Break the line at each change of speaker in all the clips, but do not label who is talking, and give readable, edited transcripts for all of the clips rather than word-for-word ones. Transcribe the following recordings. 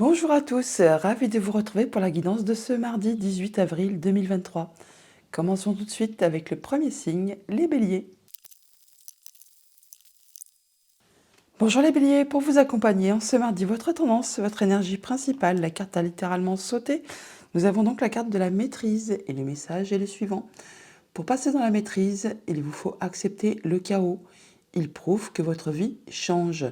Bonjour à tous, ravi de vous retrouver pour la guidance de ce mardi 18 avril 2023. Commençons tout de suite avec le premier signe, les béliers. Bonjour les béliers, pour vous accompagner en ce mardi, votre tendance, votre énergie principale, la carte a littéralement sauté. Nous avons donc la carte de la maîtrise et le message est le suivant. Pour passer dans la maîtrise, il vous faut accepter le chaos. Il prouve que votre vie change.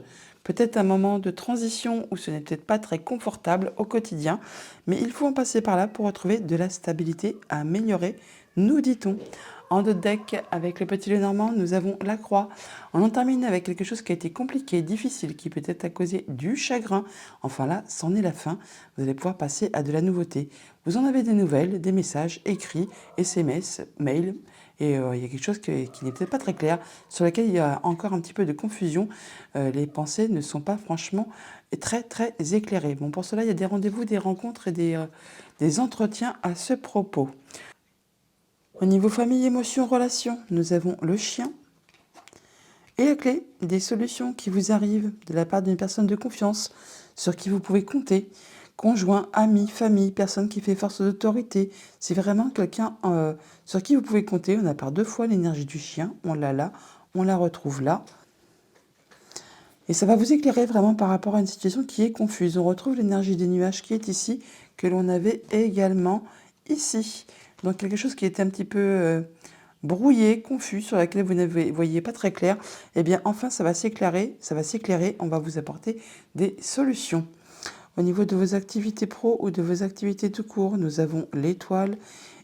Peut-être un moment de transition où ce n'est peut-être pas très confortable au quotidien, mais il faut en passer par là pour retrouver de la stabilité à améliorer, nous dit-on. En dos de deck, avec le petit Lenormand, nous avons la croix. On en termine avec quelque chose qui a été compliqué, difficile, qui peut-être a causé du chagrin. Enfin là, c'en est la fin. Vous allez pouvoir passer à de la nouveauté. Vous en avez des nouvelles, des messages écrits, SMS, mails. Et il y a quelque chose qui n'est peut-être pas très clair, sur lequel il y a encore un petit peu de confusion. Les pensées ne sont pas franchement très très éclairées. Bon, pour cela, il y a des rendez-vous, des rencontres et des entretiens à ce propos. Au niveau famille, émotions, relations, nous avons le chien et la clé des solutions qui vous arrivent de la part d'une personne de confiance sur qui vous pouvez compter. Conjoint, ami, famille, personne qui fait force d'autorité. C'est vraiment quelqu'un sur qui vous pouvez compter. On a par deux fois l'énergie du chien. On l'a là, on la retrouve là. Et ça va vous éclairer vraiment par rapport à une situation qui est confuse. On retrouve l'énergie des nuages qui est ici, que l'on avait également ici. Donc quelque chose qui est un petit peu brouillé, confus, sur laquelle vous ne voyez pas très clair. Eh bien enfin ça va s'éclairer, on va vous apporter des solutions. Au niveau de vos activités pro ou de vos activités tout court, nous avons l'étoile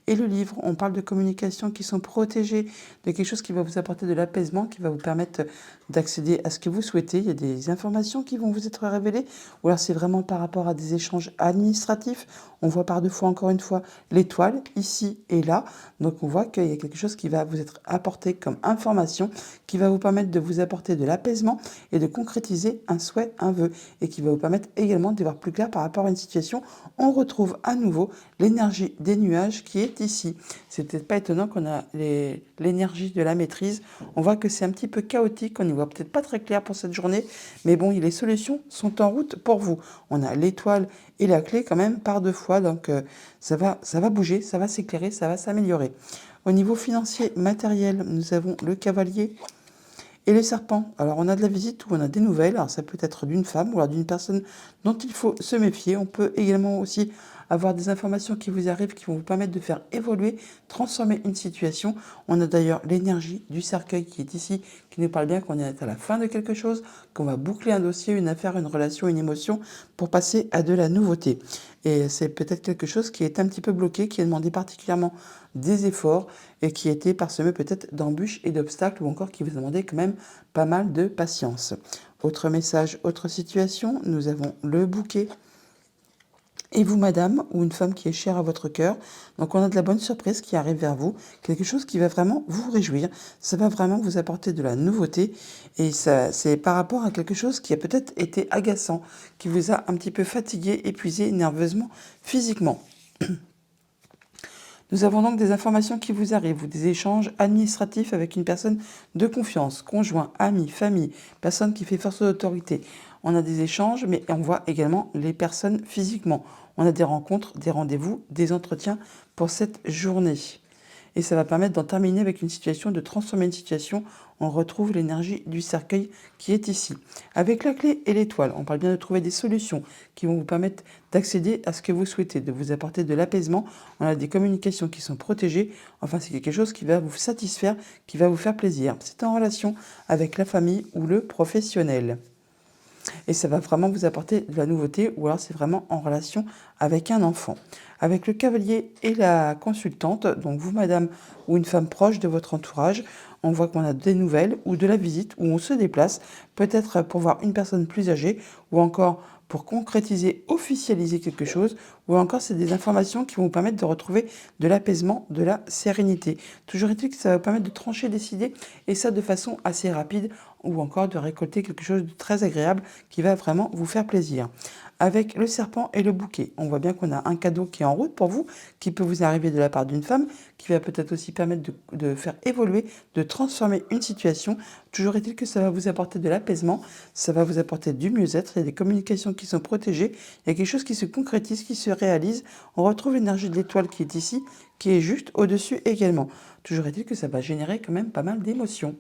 et le livre. On parle de communications qui sont protégées, de quelque chose qui va vous apporter de l'apaisement, qui va vous permettre d'accéder à ce que vous souhaitez. Il y a des informations qui vont vous être révélées, ou alors c'est vraiment par rapport à des échanges administratifs. On voit par deux fois, encore une fois, l'étoile, ici et là. Donc on voit qu'il y a quelque chose qui va vous être apporté comme information, qui va vous permettre de vous apporter de l'apaisement et de concrétiser un souhait, un vœu, et qui va vous permettre également d'y voir plus clair par rapport à une situation. On retrouve à nouveau l'énergie des nuages qui est ici. C'est peut-être pas étonnant qu'on a l'énergie de la maîtrise. On voit que c'est un petit peu chaotique, on n'y voit peut-être pas très clair pour cette journée, mais bon, les solutions sont en route pour vous. On a l'étoile et la clé quand même par deux fois, donc ça va bouger, ça va s'éclairer, ça va s'améliorer. Au niveau financier, matériel, nous avons le cavalier et le serpent. Alors on a de la visite ou on a des nouvelles. Alors ça peut être d'une femme ou alors d'une personne dont il faut se méfier. On peut également aussi avoir des informations qui vous arrivent, qui vont vous permettre de faire évoluer, transformer une situation. On a d'ailleurs l'énergie du cercueil qui est ici, qui nous parle bien qu'on est à la fin de quelque chose, qu'on va boucler un dossier, une affaire, une relation, une émotion pour passer à de la nouveauté. Et c'est peut-être quelque chose qui est un petit peu bloqué, qui a demandé particulièrement des efforts et qui était parsemé peut-être d'embûches et d'obstacles ou encore qui vous a demandé quand même pas mal de patience. Autre message, autre situation, nous avons le bouquet. Et vous, madame, ou une femme qui est chère à votre cœur. Donc on a de la bonne surprise qui arrive vers vous, quelque chose qui va vraiment vous réjouir. Ça va vraiment vous apporter de la nouveauté. Et ça, c'est par rapport à quelque chose qui a peut-être été agaçant, qui vous a un petit peu fatigué, épuisé nerveusement, physiquement. Nous avons donc des informations qui vous arrivent ou des échanges administratifs avec une personne de confiance, conjoint, ami, famille, personne qui fait force d'autorité. On a des échanges, mais on voit également les personnes physiquement. On a des rencontres, des rendez-vous, des entretiens pour cette journée. Et ça va permettre d'en terminer avec une situation, de transformer une situation. On retrouve l'énergie du cercueil qui est ici. Avec la clé et l'étoile, on parle bien de trouver des solutions qui vont vous permettre d'accéder à ce que vous souhaitez, de vous apporter de l'apaisement. On a des communications qui sont protégées. Enfin, c'est quelque chose qui va vous satisfaire, qui va vous faire plaisir. C'est en relation avec la famille ou le professionnel. Et ça va vraiment vous apporter de la nouveauté ou alors c'est vraiment en relation avec un enfant. Avec le cavalier et la consultante, donc vous madame ou une femme proche de votre entourage, on voit qu'on a des nouvelles ou de la visite où on se déplace, peut-être pour voir une personne plus âgée ou encore pour concrétiser, officialiser quelque chose ou encore c'est des informations qui vont vous permettre de retrouver de l'apaisement, de la sérénité. Toujours est-il que ça va vous permettre de trancher, décider, et ça de façon assez rapide, ou encore de récolter quelque chose de très agréable qui va vraiment vous faire plaisir. Avec le serpent et le bouquet, on voit bien qu'on a un cadeau qui est en route pour vous, qui peut vous arriver de la part d'une femme, qui va peut-être aussi permettre de faire évoluer, de transformer une situation. Toujours est-il que ça va vous apporter de l'apaisement, ça va vous apporter du mieux-être, il y a des communications qui sont protégées, il y a quelque chose qui se concrétise, qui se réalise. On retrouve l'énergie de l'étoile qui est ici, qui est juste au-dessus également. Toujours est-il que ça va générer quand même pas mal d'émotions.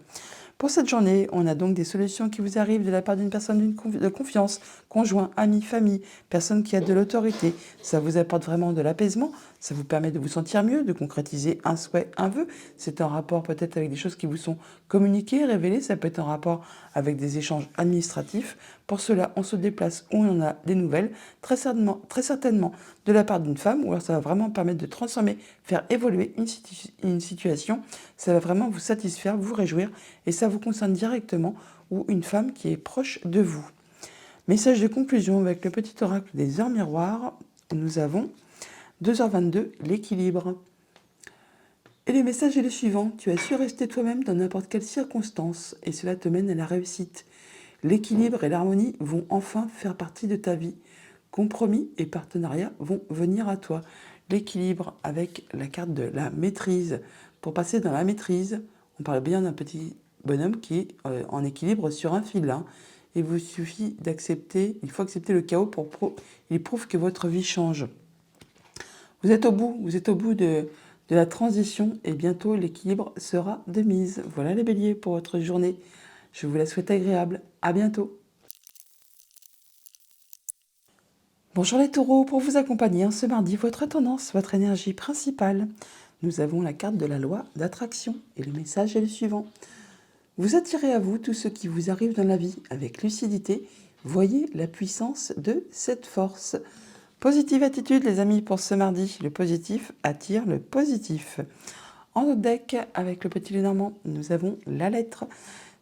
Pour cette journée, on a donc des solutions qui vous arrivent de la part d'une personne de confiance, conjoint, ami, famille, personne qui a de l'autorité. Ça vous apporte vraiment de l'apaisement, ça vous permet de vous sentir mieux, de concrétiser un souhait, un vœu. C'est en rapport peut-être avec des choses qui vous sont communiquées, révélées, ça peut être en rapport avec des échanges administratifs. Pour cela, on se déplace où on a des nouvelles, très certainement de la part d'une femme, ou alors ça va vraiment permettre de transformer, faire évoluer une situation. Ça va vraiment vous satisfaire, vous réjouir, et ça vous concerne directement, ou une femme qui est proche de vous. Message de conclusion avec le petit oracle des heures miroirs. Nous avons 2h22, l'équilibre. Et le message est le suivant: tu as su rester toi-même dans n'importe quelle circonstance, et cela te mène à la réussite. L'équilibre et l'harmonie vont enfin faire partie de ta vie. Compromis et partenariat vont venir à toi. L'équilibre avec la carte de la maîtrise. Pour passer dans la maîtrise, on parle bien d'un petit bonhomme qui est en équilibre sur un fil. Il vous suffit d'accepter, il faut accepter le chaos il prouve que votre vie change. Vous êtes au bout de la transition, et bientôt l'équilibre sera de mise. Voilà les béliers pour votre journée. Je vous la souhaite agréable. À bientôt. Bonjour les taureaux, pour vous accompagner ce mardi, votre tendance, votre énergie principale. Nous avons la carte de la loi d'attraction et le message est le suivant. Vous attirez à vous tout ce qui vous arrive dans la vie avec lucidité. Voyez la puissance de cette force. Positive attitude les amis pour ce mardi. Le positif attire le positif. En notre deck, avec le petit Lénormand, nous avons la lettre,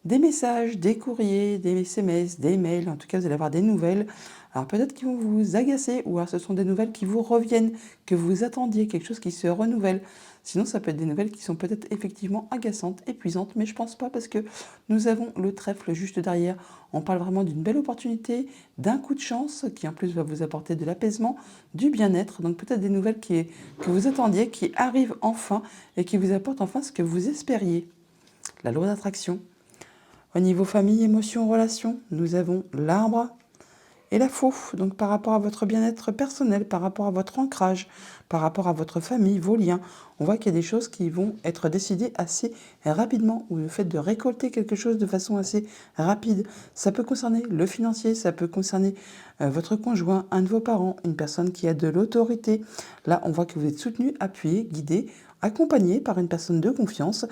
des messages, des courriers, des SMS, des mails. En tout cas, vous allez avoir des nouvelles. Alors peut-être qu'ils vont vous agacer, ou alors ce sont des nouvelles qui vous reviennent, que vous attendiez, quelque chose qui se renouvelle. Sinon, ça peut être des nouvelles qui sont peut-être effectivement agaçantes, épuisantes, mais je pense pas, parce que nous avons le trèfle juste derrière. On parle vraiment d'une belle opportunité, d'un coup de chance qui en plus va vous apporter de l'apaisement, du bien-être. Donc peut-être des nouvelles que vous attendiez, qui arrivent enfin et qui vous apportent enfin ce que vous espériez. La loi d'attraction. Au niveau famille, émotions, relations, nous avons l'arbre et la faux. Donc par rapport à votre bien-être personnel, par rapport à votre ancrage, par rapport à votre famille, vos liens, on voit qu'il y a des choses qui vont être décidées assez rapidement, ou le fait de récolter quelque chose de façon assez rapide. Ça peut concerner le financier, ça peut concerner votre conjoint, un de vos parents, une personne qui a de l'autorité. Là, on voit que vous êtes soutenu, appuyé, guidé, accompagné par une personne de confiance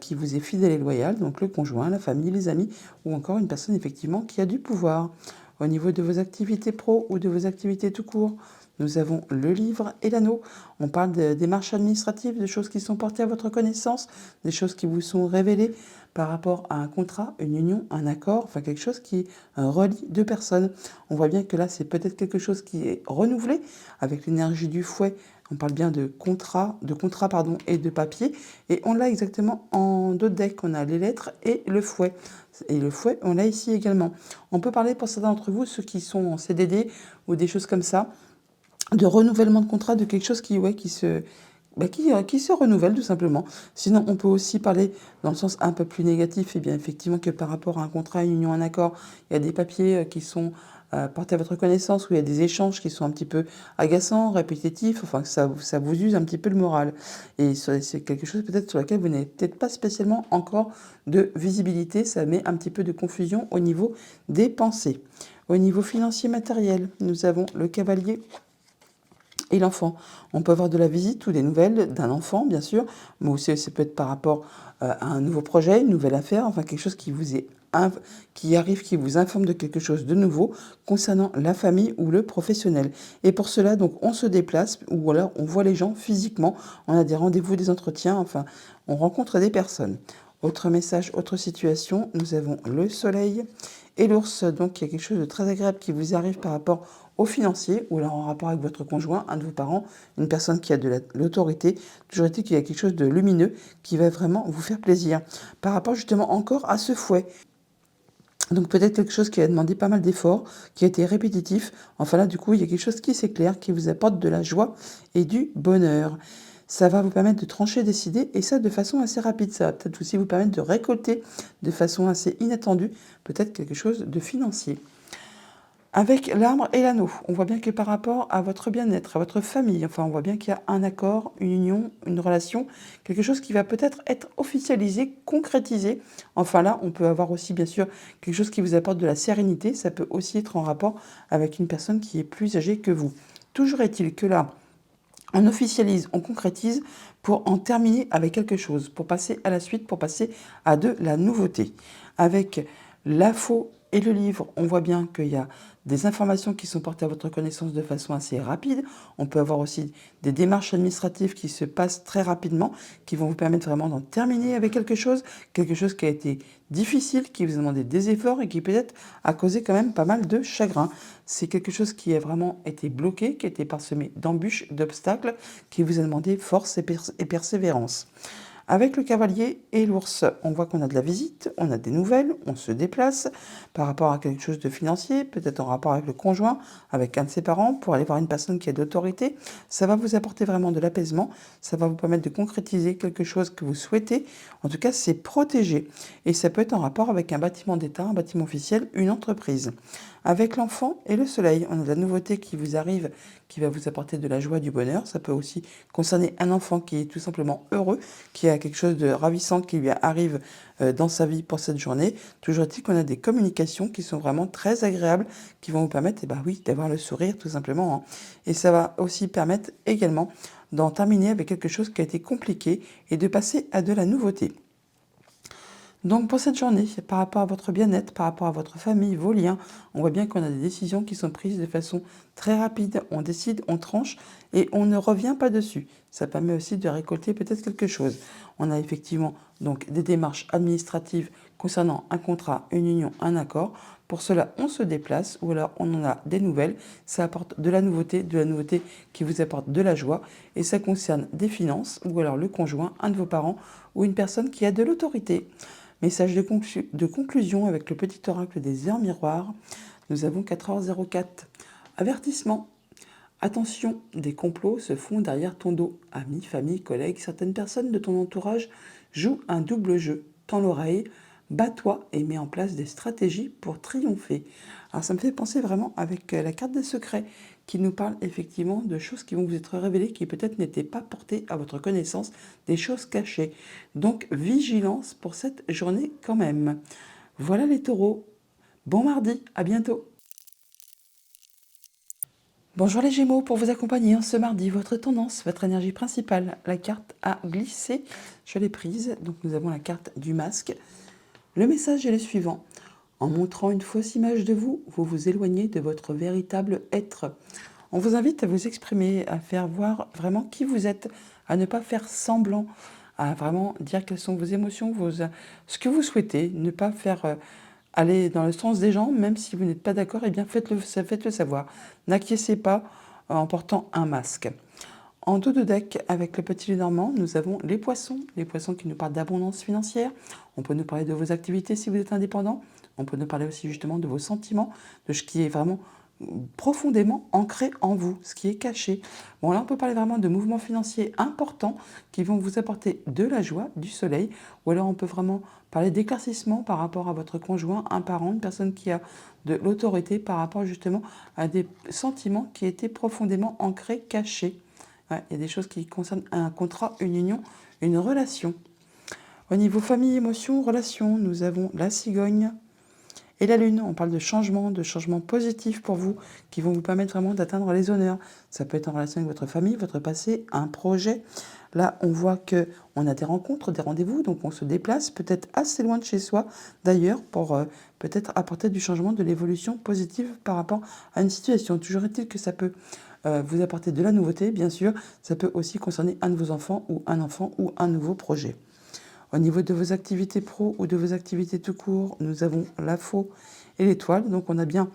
qui vous est fidèle et loyale, donc le conjoint, la famille, les amis, ou encore une personne effectivement qui a du pouvoir. Au niveau de vos activités pro ou de vos activités tout court, nous avons le livre et l'anneau. On parle de démarches administratives, de choses qui sont portées à votre connaissance, des choses qui vous sont révélées par rapport à un contrat, une union, un accord, enfin quelque chose qui relie deux personnes. On voit bien que là, c'est peut-être quelque chose qui est renouvelé avec l'énergie du fouet. On parle bien de contrat et de papier. Et on l'a exactement en deux decks. On a les lettres et le fouet. Et le fouet, on l'a ici également. On peut parler pour certains d'entre vous, ceux qui sont en CDD ou des choses comme ça, de renouvellement de contrat, de quelque chose qui se renouvelle tout simplement. Sinon, on peut aussi parler dans le sens un peu plus négatif, et bien effectivement que par rapport à un contrat, une union, un accord, il y a des papiers qui sont portés à votre connaissance, où il y a des échanges qui sont un petit peu agaçants, répétitifs, enfin que ça vous use un petit peu le moral. Et c'est quelque chose peut-être sur lequel vous n'avez peut-être pas spécialement encore de visibilité, ça met un petit peu de confusion au niveau des pensées. Au niveau financier matériel, nous avons le cavalier et l'enfant. On peut avoir de la visite ou des nouvelles d'un enfant, bien sûr, mais aussi ça peut être par rapport à un nouveau projet, une nouvelle affaire, enfin quelque chose qui arrive, qui vous informe de quelque chose de nouveau concernant la famille ou le professionnel. Et pour cela, donc, on se déplace, ou alors on voit les gens physiquement, on a des rendez-vous, des entretiens, enfin, on rencontre des personnes. Autre message, autre situation, nous avons le soleil et l'ours. Donc il y a quelque chose de très agréable qui vous arrive par rapport au financier ou alors en rapport avec votre conjoint, un de vos parents, une personne qui a de l'autorité. Toujours est-il qu'il y a quelque chose de lumineux qui va vraiment vous faire plaisir. Par rapport justement encore à ce fouet. Donc peut-être quelque chose qui a demandé pas mal d'efforts, qui a été répétitif. Enfin là, du coup, il y a quelque chose qui s'éclaire, qui vous apporte de la joie et du bonheur. Ça va vous permettre de trancher, décider, et ça de façon assez rapide. Ça va peut-être aussi vous permettre de récolter de façon assez inattendue, peut-être quelque chose de financier. Avec l'arbre et l'anneau, on voit bien que par rapport à votre bien-être, à votre famille, enfin on voit bien qu'il y a un accord, une union, une relation, quelque chose qui va peut-être être officialisé, concrétisé. Enfin là, on peut avoir aussi bien sûr quelque chose qui vous apporte de la sérénité, ça peut aussi être en rapport avec une personne qui est plus âgée que vous. Toujours est-il que là, on officialise, on concrétise pour en terminer avec quelque chose, pour passer à la suite, pour passer à de la nouveauté. Avec l'info et le livre, on voit bien qu'il y a des informations qui sont portées à votre connaissance de façon assez rapide. On peut avoir aussi des démarches administratives qui se passent très rapidement, qui vont vous permettre vraiment d'en terminer avec quelque chose qui a été difficile, qui vous a demandé des efforts et qui peut-être a causé quand même pas mal de chagrin. C'est quelque chose qui a vraiment été bloqué, qui a été parsemé d'embûches, d'obstacles, qui vous a demandé force et persévérance. Avec le cavalier et l'ours, on voit qu'on a de la visite, on a des nouvelles, on se déplace par rapport à quelque chose de financier, peut-être en rapport avec le conjoint, avec un de ses parents, pour aller voir une personne qui a d'autorité. Ça va vous apporter vraiment de l'apaisement, ça va vous permettre de concrétiser quelque chose que vous souhaitez. En tout cas, c'est protégé. Et ça peut être en rapport avec un bâtiment d'État, un bâtiment officiel, une entreprise. Avec l'enfant et le soleil, on a de la nouveauté qui vous arrive, qui va vous apporter de la joie, du bonheur. Ça peut aussi concerner un enfant qui est tout simplement heureux, qui a quelque chose de ravissant qui lui arrive dans sa vie pour cette journée. Toujours est-il qu'on a des communications qui sont vraiment très agréables, qui vont vous permettre, eh ben oui, d'avoir le sourire tout simplement, hein. Et ça va aussi permettre également d'en terminer avec quelque chose qui a été compliqué et de passer à de la nouveauté. Donc pour cette journée, par rapport à votre bien-être, par rapport à votre famille, vos liens, on voit bien qu'on a des décisions qui sont prises de façon très rapide. On décide, on tranche et on ne revient pas dessus. Ça permet aussi de récolter peut-être quelque chose. On a effectivement donc des démarches administratives concernant un contrat, une union, un accord. Pour cela, on se déplace ou alors on en a des nouvelles. Ça apporte de la nouveauté qui vous apporte de la joie. Et ça concerne des finances ou alors le conjoint, un de vos parents ou une personne qui a de l'autorité. Message de conclusion avec le petit oracle des heures miroirs. Nous avons 4h04. Avertissement. Attention, des complots se font derrière ton dos. Amis, famille, collègues, certaines personnes de ton entourage jouent un double jeu. Tends l'oreille, bats-toi et mets en place des stratégies pour triompher. Alors ça me fait penser vraiment avec la carte des secrets qui nous parle effectivement de choses qui vont vous être révélées qui peut-être n'étaient pas portées à votre connaissance, des choses cachées. Donc vigilance pour cette journée quand même. Voilà les taureaux. Bon mardi, à bientôt. Bonjour les Gémeaux, pour vous accompagner en ce mardi, votre tendance, votre énergie principale, la carte a glissé, je l'ai prise, donc nous avons la carte du masque. Le message est le suivant. En montrant une fausse image de vous, vous vous éloignez de votre véritable être. On vous invite à vous exprimer, à faire voir vraiment qui vous êtes, à ne pas faire semblant, à vraiment dire quelles sont vos émotions, ce que vous souhaitez, ne pas faire aller dans le sens des gens, même si vous n'êtes pas d'accord, eh bien faites-le savoir. N'acquiescez pas en portant un masque. En dos de deck, avec le petit Lenormand, nous avons les poissons qui nous parlent d'abondance financière. On peut nous parler de vos activités si vous êtes indépendant. On peut nous parler aussi justement de vos sentiments, de ce qui est vraiment profondément ancré en vous, ce qui est caché. Bon, là, on peut parler vraiment de mouvements financiers importants qui vont vous apporter de la joie, du soleil, ou alors on peut vraiment parler d'éclaircissement par rapport à votre conjoint, un parent, une personne qui a de l'autorité par rapport justement à des sentiments qui étaient profondément ancrés, cachés. Ouais, il y a des choses qui concernent un contrat, une union, une relation. Au niveau famille, émotion, relation, nous avons la cigogne et la lune. On parle de changements positifs pour vous qui vont vous permettre vraiment d'atteindre les honneurs. Ça peut être en relation avec votre famille, votre passé, un projet. Là, on voit qu'on a des rencontres, des rendez-vous, donc on se déplace peut-être assez loin de chez soi, d'ailleurs, pour peut-être apporter du changement, de l'évolution positive par rapport à une situation. Toujours est-il que ça peut vous apporter de la nouveauté, bien sûr. Ça peut aussi concerner un de vos enfants ou un nouveau projet. Au niveau de vos activités pro ou de vos activités tout court, nous avons la faux et l'étoile. Donc on a bien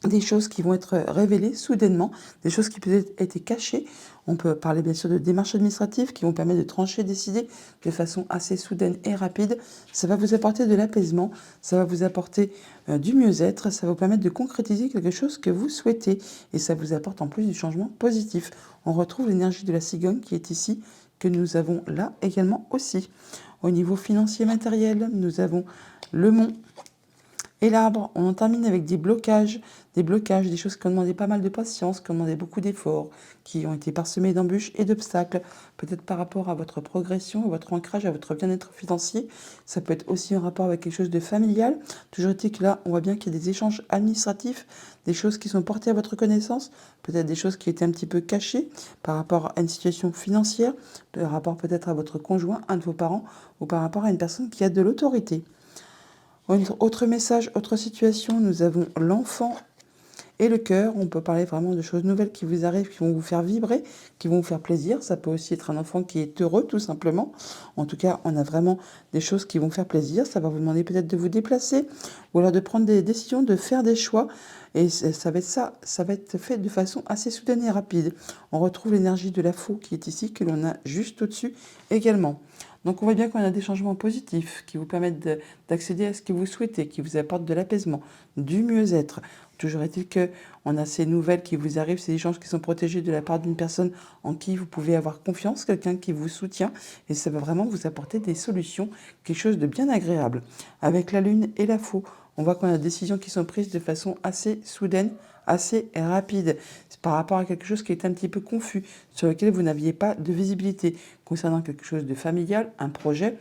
des choses qui vont être révélées soudainement, des choses qui peut-être étaient cachées. On peut parler bien sûr de démarches administratives qui vont permettre de trancher, décider de façon assez soudaine et rapide. Ça va vous apporter de l'apaisement, ça va vous apporter du mieux-être, ça va vous permettre de concrétiser quelque chose que vous souhaitez et ça vous apporte en plus du changement positif. On retrouve l'énergie de la cigogne qui est ici, que nous avons là également aussi. Au niveau financier matériel, nous avons le mont et l'arbre. On en termine avec des choses qui ont demandé pas mal de patience, qui ont demandé beaucoup d'efforts, qui ont été parsemés d'embûches et d'obstacles, peut-être par rapport à votre progression, à votre ancrage, à votre bien-être financier. Ça peut être aussi en rapport avec quelque chose de familial. Toujours est-il que là, on voit bien qu'il y a des échanges administratifs, des choses qui sont portées à votre connaissance, peut-être des choses qui étaient un petit peu cachées par rapport à une situation financière, par rapport peut-être à votre conjoint, un de vos parents, ou par rapport à une personne qui a de l'autorité. Autre message, autre situation, nous avons l'enfant et le cœur. On peut parler vraiment de choses nouvelles qui vous arrivent, qui vont vous faire vibrer, qui vont vous faire plaisir. Ça peut aussi être un enfant qui est heureux, tout simplement. En tout cas, on a vraiment des choses qui vont faire plaisir. Ça va vous demander peut-être de vous déplacer ou alors de prendre des décisions, de faire des choix. Et ça va être fait de façon assez soudaine et rapide. On retrouve l'énergie de la faux qui est ici, que l'on a juste au-dessus également. Donc on voit bien qu'on a des changements positifs qui vous permettent d'accéder à ce que vous souhaitez, qui vous apportent de l'apaisement, du mieux-être. Toujours est-il qu'on a ces nouvelles qui vous arrivent, ces échanges qui sont protégés de la part d'une personne en qui vous pouvez avoir confiance, quelqu'un qui vous soutient, et ça va vraiment vous apporter des solutions, quelque chose de bien agréable. Avec la lune et la faux, on voit qu'on a des décisions qui sont prises de façon assez soudaine, assez rapide, par rapport à quelque chose qui est un petit peu confus, sur lequel vous n'aviez pas de visibilité, concernant quelque chose de familial, un projet.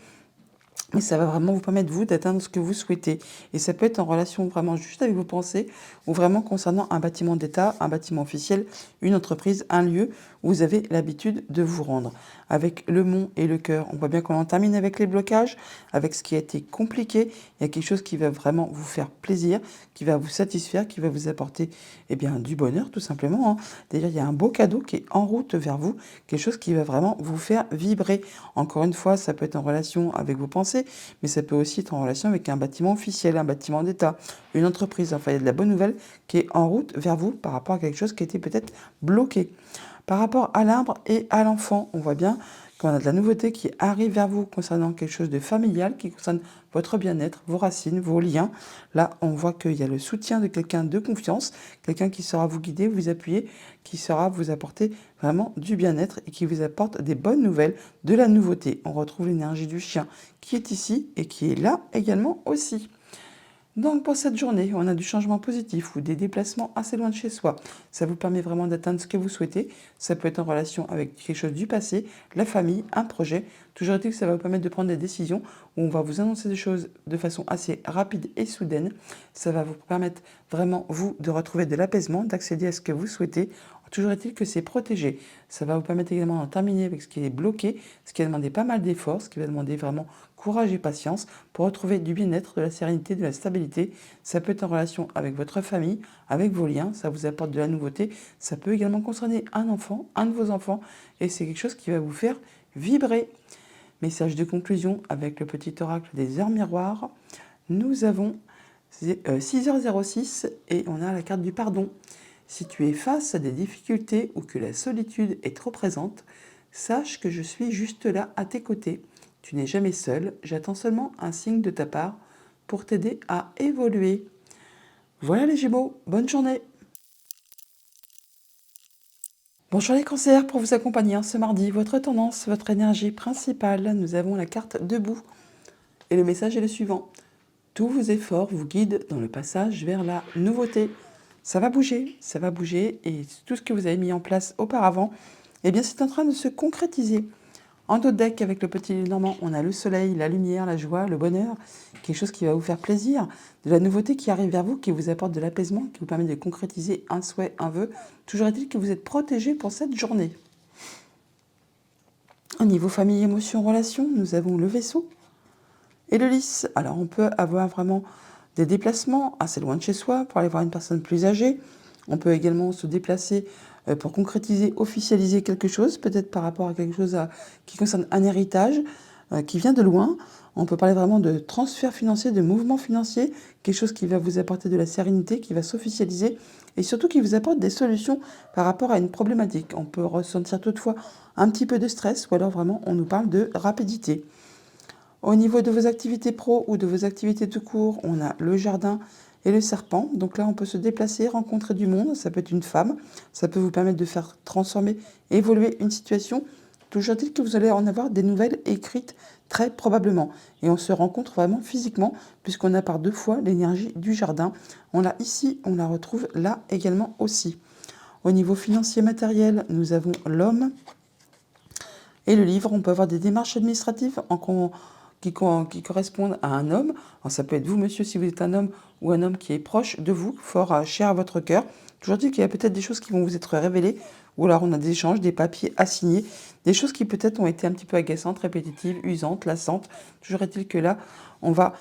Mais ça va vraiment vous permettre, vous, d'atteindre ce que vous souhaitez. Et ça peut être en relation vraiment juste avec vos pensées ou vraiment concernant un bâtiment d'État, un bâtiment officiel, une entreprise, un lieu où vous avez l'habitude de vous rendre. Avec le mont et le cœur, on voit bien qu'on en termine avec les blocages, avec ce qui a été compliqué. Il y a quelque chose qui va vraiment vous faire plaisir, qui va vous satisfaire, qui va vous apporter du bonheur, tout simplement. D'ailleurs, il y a un beau cadeau qui est en route vers vous, quelque chose qui va vraiment vous faire vibrer. Encore une fois, ça peut être en relation avec vos pensées, mais ça peut aussi être en relation avec un bâtiment officiel, un bâtiment d'État, une entreprise. Enfin, il y a de la bonne nouvelle qui est en route vers vous par rapport à quelque chose qui était peut-être bloqué. Par rapport à l'arbre et à l'enfant, on voit bien qu'on a de la nouveauté qui arrive vers vous concernant quelque chose de familial, qui concerne votre bien-être, vos racines, vos liens. Là, on voit qu'il y a le soutien de quelqu'un de confiance, quelqu'un qui saura vous guider, vous appuyer, qui saura vous apporter vraiment du bien-être et qui vous apporte des bonnes nouvelles, de la nouveauté. On retrouve l'énergie du chien qui est ici et qui est là également aussi. Donc pour cette journée, on a du changement positif ou des déplacements assez loin de chez soi. Ça vous permet vraiment d'atteindre ce que vous souhaitez. Ça peut être en relation avec quelque chose du passé, la famille, un projet. Toujours est-il que ça va vous permettre de prendre des décisions où on va vous annoncer des choses de façon assez rapide et soudaine. Ça va vous permettre vraiment, vous, de retrouver de l'apaisement, d'accéder à ce que vous souhaitez. Toujours est-il que c'est protégé. Ça va vous permettre également d'en terminer avec ce qui est bloqué, ce qui a demandé pas mal d'efforts, ce qui va demander vraiment courage et patience pour retrouver du bien-être, de la sérénité, de la stabilité. Ça peut être en relation avec votre famille, avec vos liens, ça vous apporte de la nouveauté. Ça peut également concerner un enfant, un de vos enfants, et c'est quelque chose qui va vous faire vibrer. Message de conclusion avec le petit oracle des heures miroirs. Nous avons 6h06 et on a la carte du pardon. Si tu es face à des difficultés ou que la solitude est trop présente, sache que je suis juste là à tes côtés. Tu n'es jamais seul, j'attends seulement un signe de ta part pour t'aider à évoluer. Voilà les Gémeaux, bonne journée. Bonjour les cancers, pour vous accompagner ce mardi, votre tendance, votre énergie principale, nous avons la carte debout. Et le message est le suivant. Tous vos efforts vous guident dans le passage vers la nouveauté. Ça va bouger et tout ce que vous avez mis en place auparavant, c'est en train de se concrétiser. En dos de deck, avec le petit Normand, on a le soleil, la lumière, la joie, le bonheur, quelque chose qui va vous faire plaisir, de la nouveauté qui arrive vers vous, qui vous apporte de l'apaisement, qui vous permet de concrétiser un souhait, un vœu. Toujours est-il que vous êtes protégé pour cette journée. Au niveau famille, émotion, relation, nous avons le vaisseau et le lys. Alors on peut avoir vraiment des déplacements assez loin de chez soi pour aller voir une personne plus âgée. On peut également se déplacer pour concrétiser, officialiser quelque chose, peut-être par rapport à quelque chose qui concerne un héritage. qui vient de loin. On peut parler vraiment de transfert financier, de mouvement financier, quelque chose qui va vous apporter de la sérénité, qui va s'officialiser et surtout qui vous apporte des solutions par rapport à une problématique. On peut ressentir toutefois un petit peu de stress ou alors vraiment on nous parle de rapidité. Au niveau de vos activités pro ou de vos activités de cours, on a le jardin et le serpent. Donc là, on peut se déplacer, rencontrer du monde. Ça peut être une femme. Ça peut vous permettre de faire transformer, évoluer une situation. Toujours dit que vous allez en avoir des nouvelles écrites très probablement. Et on se rencontre vraiment physiquement puisqu'on a par deux fois l'énergie du jardin. On l'a ici, on la retrouve là également aussi. Au niveau financier matériel, nous avons l'homme et le livre. On peut avoir des démarches administratives qui correspondent à un homme. Alors, ça peut être vous, monsieur, si vous êtes un homme ou un homme qui est proche de vous, fort cher à votre cœur. Toujours dit qu'il y a peut-être des choses qui vont vous être révélées, ou alors on a des échanges, des papiers à signer, des choses qui peut-être ont été un petit peu agaçantes, répétitives, usantes, lassantes. Toujours est-il que là, on va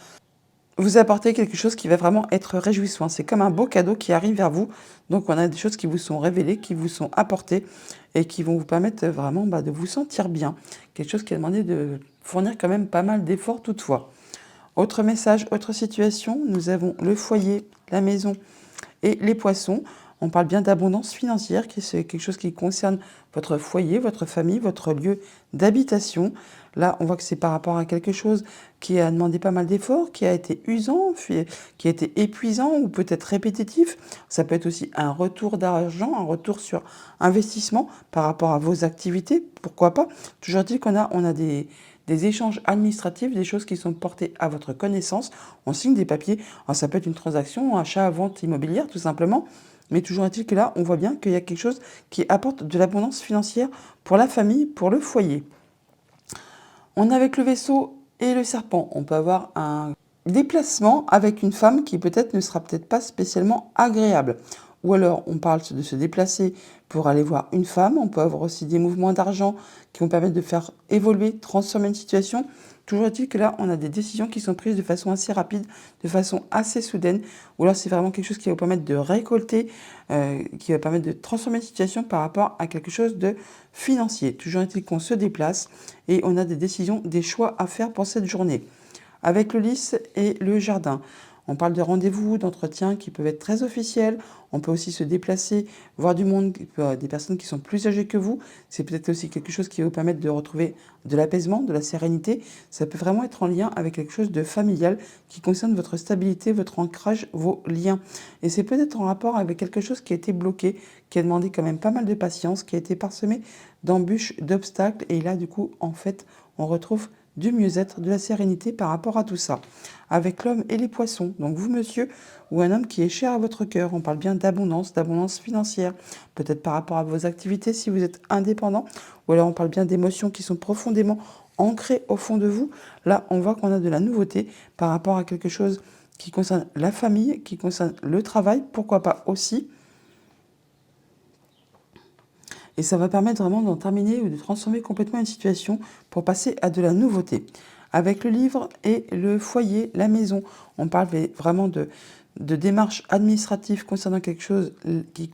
vous apporter quelque chose qui va vraiment être réjouissant. C'est comme un beau cadeau qui arrive vers vous. Donc, on a des choses qui vous sont révélées, qui vous sont apportées et qui vont vous permettre vraiment de vous sentir bien. Quelque chose qui a demandé de fournir quand même pas mal d'efforts toutefois. Autre message, autre situation, nous avons le foyer, la maison et les poissons. On parle bien d'abondance financière, qui c'est quelque chose qui concerne votre foyer, votre famille, votre lieu d'habitation. Là, on voit que c'est par rapport à quelque chose qui a demandé pas mal d'efforts, qui a été usant, qui a été épuisant ou peut-être répétitif. Ça peut être aussi un retour d'argent, un retour sur investissement par rapport à vos activités. Pourquoi pas? Toujours dit qu'on a des échanges administratifs, des choses qui sont portées à votre connaissance. On signe des papiers. Alors, ça peut être une transaction, achat, vente immobilière, tout simplement. Mais toujours est-il que là, on voit bien qu'il y a quelque chose qui apporte de l'abondance financière pour la famille, pour le foyer. On a avec le vaisseau et le serpent, on peut avoir un déplacement avec une femme qui peut-être ne sera peut-être pas spécialement agréable. Ou alors, on parle de se déplacer pour aller voir une femme. On peut avoir aussi des mouvements d'argent qui vont permettre de faire évoluer, transformer une situation. Toujours est-il que là, on a des décisions qui sont prises de façon assez rapide, de façon assez soudaine. Ou alors, c'est vraiment quelque chose qui va vous permettre de récolter, qui va permettre de transformer une situation par rapport à quelque chose de financier. Toujours est-il qu'on se déplace et on a des décisions, des choix à faire pour cette journée. Avec le lys et le jardin, on parle de rendez-vous, d'entretiens qui peuvent être très officiels. On peut aussi se déplacer, voir du monde, des personnes qui sont plus âgées que vous. C'est peut-être aussi quelque chose qui va vous permettre de retrouver de l'apaisement, de la sérénité. Ça peut vraiment être en lien avec quelque chose de familial qui concerne votre stabilité, votre ancrage, vos liens. Et c'est peut-être en rapport avec quelque chose qui a été bloqué, qui a demandé quand même pas mal de patience, qui a été parsemé d'embûches, d'obstacles. Et là, du coup, en fait, on retrouve du mieux-être, de la sérénité par rapport à tout ça. Avec l'homme et les poissons, donc vous monsieur, ou un homme qui est cher à votre cœur, on parle bien d'abondance financière, peut-être par rapport à vos activités si vous êtes indépendant, ou alors on parle bien d'émotions qui sont profondément ancrées au fond de vous. Là, on voit qu'on a de la nouveauté par rapport à quelque chose qui concerne la famille, qui concerne le travail, pourquoi pas aussi. Et ça va permettre vraiment d'en terminer ou de transformer complètement une situation pour passer à de la nouveauté. Avec le livre et le foyer, la maison, on parle vraiment de démarches administratives concernant quelque chose qui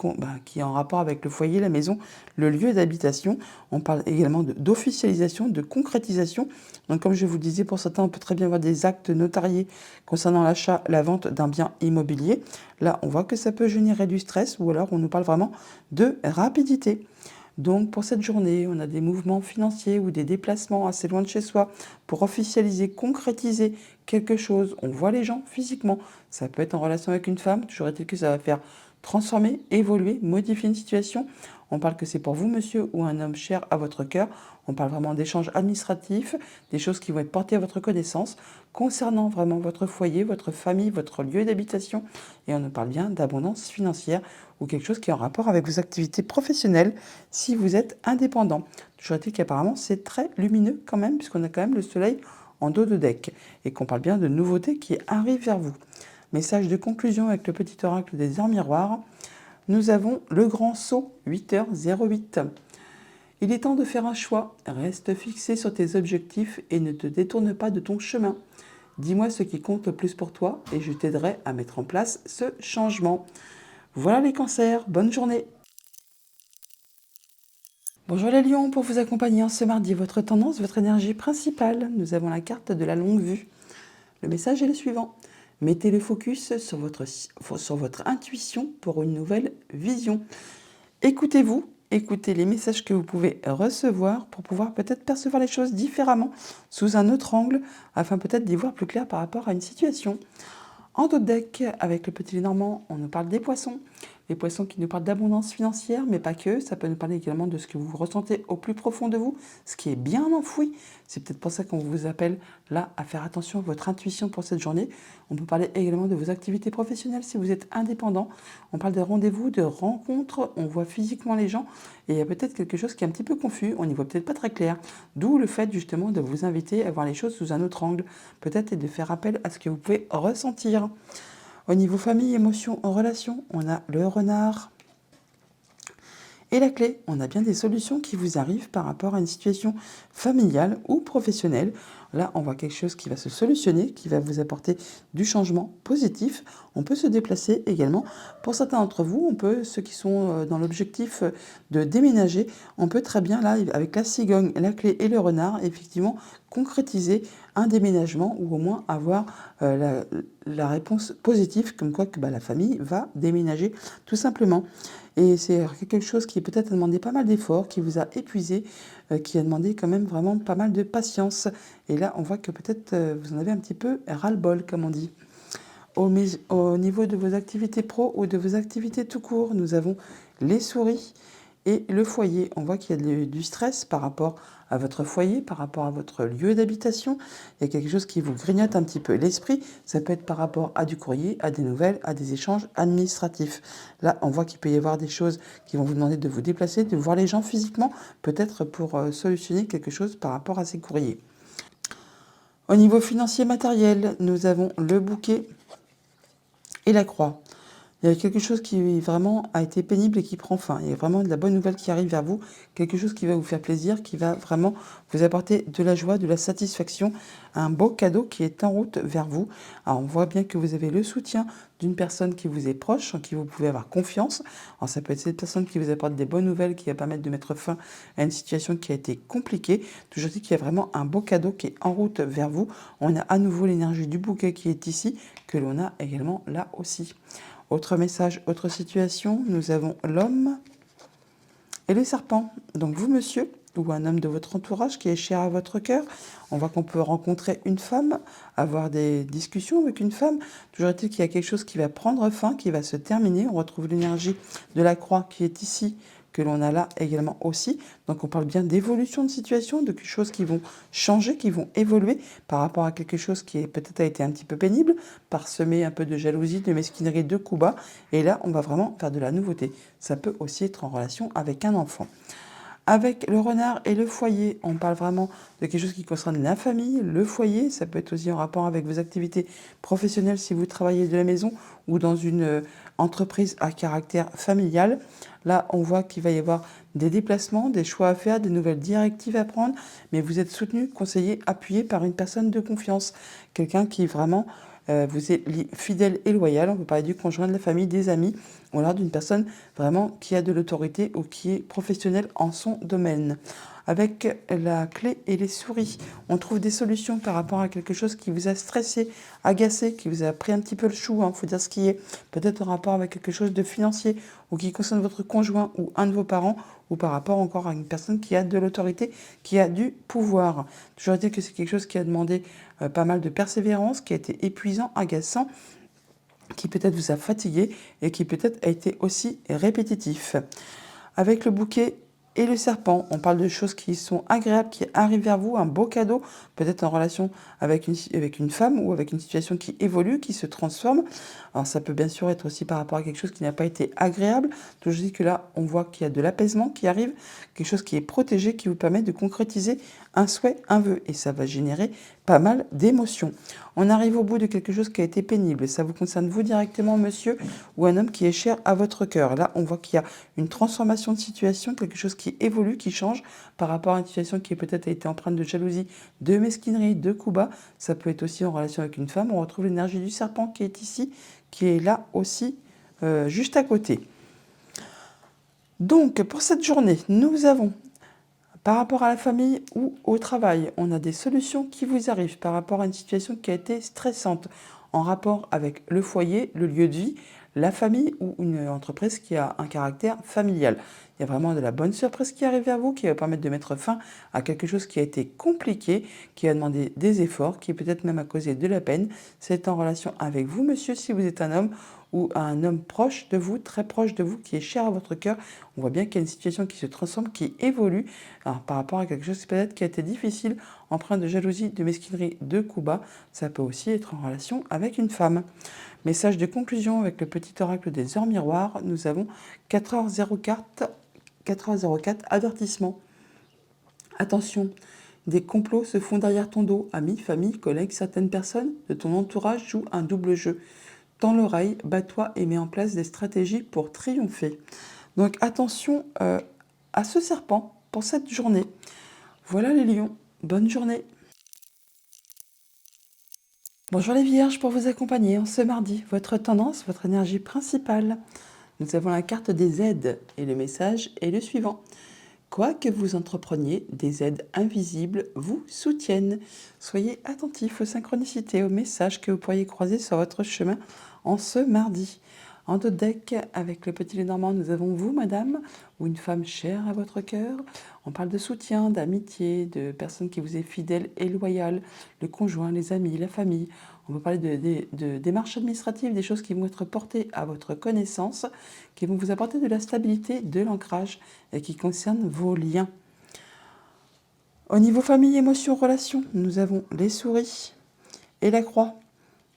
est en rapport avec le foyer, la maison, le lieu d'habitation. On parle également d'officialisation, de concrétisation. Donc comme je vous disais, pour certains, on peut très bien avoir des actes notariés concernant l'achat, la vente d'un bien immobilier. Là, on voit que ça peut générer du stress ou alors on nous parle vraiment de rapidité. Donc pour cette journée, on a des mouvements financiers ou des déplacements assez loin de chez soi pour officialiser, concrétiser quelque chose. On voit les gens physiquement. Ça peut être en relation avec une femme, toujours est-il que ça va faire transformer, évoluer, modifier une situation. On parle que c'est pour vous, monsieur, ou un homme cher à votre cœur. On parle vraiment d'échanges administratifs, des choses qui vont être portées à votre connaissance concernant vraiment votre foyer, votre famille, votre lieu d'habitation. Et on nous parle bien d'abondance financière ou quelque chose qui est en rapport avec vos activités professionnelles si vous êtes indépendant. Toujours est-il qu'apparemment c'est très lumineux quand même, puisqu'on a quand même le soleil en dos de deck et qu'on parle bien de nouveautés qui arrivent vers vous. Message de conclusion avec le petit oracle des heures miroirs. Nous avons le grand saut, 8h08. Il est temps de faire un choix. Reste fixé sur tes objectifs et ne te détourne pas de ton chemin. Dis-moi ce qui compte le plus pour toi et je t'aiderai à mettre en place ce changement. Voilà les cancers, bonne journée. Bonjour les lions, pour vous accompagner en ce mardi, votre tendance, votre énergie principale. Nous avons la carte de la longue vue. Le message est le suivant. Mettez le focus sur votre intuition pour une nouvelle vision. Écoutez-vous, écoutez les messages que vous pouvez recevoir pour pouvoir peut-être percevoir les choses différemment, sous un autre angle, afin peut-être d'y voir plus clair par rapport à une situation. En dos de deck, avec le petit Lénormand, on nous parle des poissons. Les poissons qui nous parlent d'abondance financière, mais pas que. Ça peut nous parler également de ce que vous ressentez au plus profond de vous, ce qui est bien enfoui. C'est peut-être pour ça qu'on vous appelle là à faire attention à votre intuition pour cette journée. On peut parler également de vos activités professionnelles si vous êtes indépendant. On parle de rendez-vous, de rencontres. On voit physiquement les gens et il y a peut-être quelque chose qui est un petit peu confus. On n'y voit peut-être pas très clair. D'où le fait justement de vous inviter à voir les choses sous un autre angle. Peut-être et de faire appel à ce que vous pouvez ressentir. Au niveau famille, émotions, relation, on a le renard. Et la clé, on a bien des solutions qui vous arrivent par rapport à une situation familiale ou professionnelle. Là, on voit quelque chose qui va se solutionner, qui va vous apporter du changement positif. On peut se déplacer également. Pour certains d'entre vous, ceux qui sont dans l'objectif de déménager, on peut très bien, là, avec la cigogne, la clé et le renard, effectivement, concrétiser un déménagement ou au moins avoir la réponse positive, comme quoi que, la famille va déménager tout simplement. Et c'est quelque chose qui peut-être a demandé pas mal d'efforts, qui vous a épuisé, qui a demandé quand même vraiment pas mal de patience. Et là, on voit que peut-être vous en avez un petit peu ras-le-bol, comme on dit. Au niveau de vos activités pro ou de vos activités tout court, nous avons les souris et le foyer. On voit qu'il y a du stress par rapport à votre foyer, par rapport à votre lieu d'habitation. Il y a quelque chose qui vous grignote un petit peu l'esprit. Ça peut être par rapport à du courrier, à des nouvelles, à des échanges administratifs. Là, on voit qu'il peut y avoir des choses qui vont vous demander de vous déplacer, de voir les gens physiquement, peut-être pour solutionner quelque chose par rapport à ces courriers. Au niveau financier matériel, nous avons le bouquet et la croix. Il y a quelque chose qui vraiment a été pénible et qui prend fin. Il y a vraiment de la bonne nouvelle qui arrive vers vous, quelque chose qui va vous faire plaisir, qui va vraiment vous apporter de la joie, de la satisfaction, un beau cadeau qui est en route vers vous. Alors on voit bien que vous avez le soutien d'une personne qui vous est proche, en qui vous pouvez avoir confiance. Alors ça peut être cette personne qui vous apporte des bonnes nouvelles, qui va permettre de mettre fin à une situation qui a été compliquée. Toujours dit qu'il y a vraiment un beau cadeau qui est en route vers vous. On a à nouveau l'énergie du bouquet qui est ici, que l'on a également là aussi. Autre message, autre situation, nous avons l'homme et le serpent. Donc vous, monsieur, ou un homme de votre entourage qui est cher à votre cœur, on voit qu'on peut rencontrer une femme, avoir des discussions avec une femme. Toujours est-il qu'il y a quelque chose qui va prendre fin, qui va se terminer. On retrouve l'énergie de la croix qui est ici, que l'on a là également aussi. Donc on parle bien d'évolution de situation, de quelque chose qui vont changer, qui vont évoluer par rapport à quelque chose qui peut-être a été un petit peu pénible, parsemé un peu de jalousie, de mesquinerie, de coups bas. Et là, on va vraiment faire de la nouveauté. Ça peut aussi être en relation avec un enfant. Avec le renard et le foyer, on parle vraiment de quelque chose qui concerne la famille, le foyer. Ça peut être aussi en rapport avec vos activités professionnelles si vous travaillez de la maison ou dans une entreprise à caractère familial. Là, on voit qu'il va y avoir des déplacements, des choix à faire, des nouvelles directives à prendre, mais vous êtes soutenu, conseillé, appuyé par une personne de confiance, quelqu'un qui vraiment vous êtes fidèle et loyal. On peut parler du conjoint, de la famille, des amis, ou alors d'une personne vraiment qui a de l'autorité ou qui est professionnelle en son domaine. Avec la clé et les souris, on trouve des solutions par rapport à quelque chose qui vous a stressé, agacé, qui vous a pris un petit peu le chou, faut dire ce qui est, peut-être en rapport avec quelque chose de financier ou qui concerne votre conjoint ou un de vos parents, ou par rapport encore à une personne qui a de l'autorité, qui a du pouvoir. Toujours dire que c'est quelque chose qui a demandé pas mal de persévérance, qui a été épuisant, agaçant, qui peut-être vous a fatigué et qui peut-être a été aussi répétitif. Avec le bouquet et le serpent, on parle de choses qui sont agréables, qui arrivent vers vous, un beau cadeau, peut-être en relation avec une femme ou avec une situation qui évolue, qui se transforme. Alors ça peut bien sûr être aussi par rapport à quelque chose qui n'a pas été agréable. Donc je dis que là, on voit qu'il y a de l'apaisement qui arrive, quelque chose qui est protégé, qui vous permet de concrétiser un souhait, un vœu. Et ça va générer pas mal d'émotions. On arrive au bout de quelque chose qui a été pénible. Ça vous concerne vous directement, monsieur, ou un homme qui est cher à votre cœur. Là, on voit qu'il y a une transformation de situation, quelque chose qui évolue, qui change par rapport à une situation qui peut-être a été empreinte de jalousie, de mesquinerie, de coups bas. Ça peut être aussi en relation avec une femme. On retrouve l'énergie du serpent qui est ici, qui est là aussi, juste à côté. Donc, pour cette journée, nous avons Par rapport à la famille ou au travail, on a des solutions qui vous arrivent par rapport à une situation qui a été stressante en rapport avec le foyer, le lieu de vie, la famille ou une entreprise qui a un caractère familial. Il y a vraiment de la bonne surprise qui arrive à vous, qui va permettre de mettre fin à quelque chose qui a été compliqué, qui a demandé des efforts, qui peut-être même a causé de la peine. C'est en relation avec vous, monsieur, si vous êtes un homme ou un homme proche de vous, très proche de vous, qui est cher à votre cœur. On voit bien qu'il y a une situation qui se transforme, qui évolue par rapport à quelque chose peut-être qui a été difficile, empreint de jalousie, de mesquinerie, de coups bas. Ça peut aussi être en relation avec une femme. Message de conclusion avec le petit oracle des heures miroirs. Nous avons 4h04, 4h04, avertissement. Attention, des complots se font derrière ton dos. Amis, famille, collègues, certaines personnes de ton entourage jouent un double jeu. Tends l'oreille, bats-toi et mets en place des stratégies pour triompher. Donc attention à ce serpent pour cette journée. Voilà les lions, bonne journée. Bonjour les vierges, pour vous accompagner en ce mardi, votre tendance, votre énergie principale. Nous avons la carte des aides et le message est le suivant. Quoi que vous entrepreniez, des aides invisibles vous soutiennent. Soyez attentifs aux synchronicités, aux messages que vous pourriez croiser sur votre chemin en ce mardi. En dos de deck, avec le petit Lénormand, nous avons vous, madame, ou une femme chère à votre cœur. On parle de soutien, d'amitié, de personnes qui vous est fidèles et loyales, le conjoint, les amis, la famille. On peut parler de démarches administratives, des choses qui vont être portées à votre connaissance, qui vont vous apporter de la stabilité, de l'ancrage et qui concernent vos liens. Au niveau famille, émotions, relations, nous avons les souris et la croix.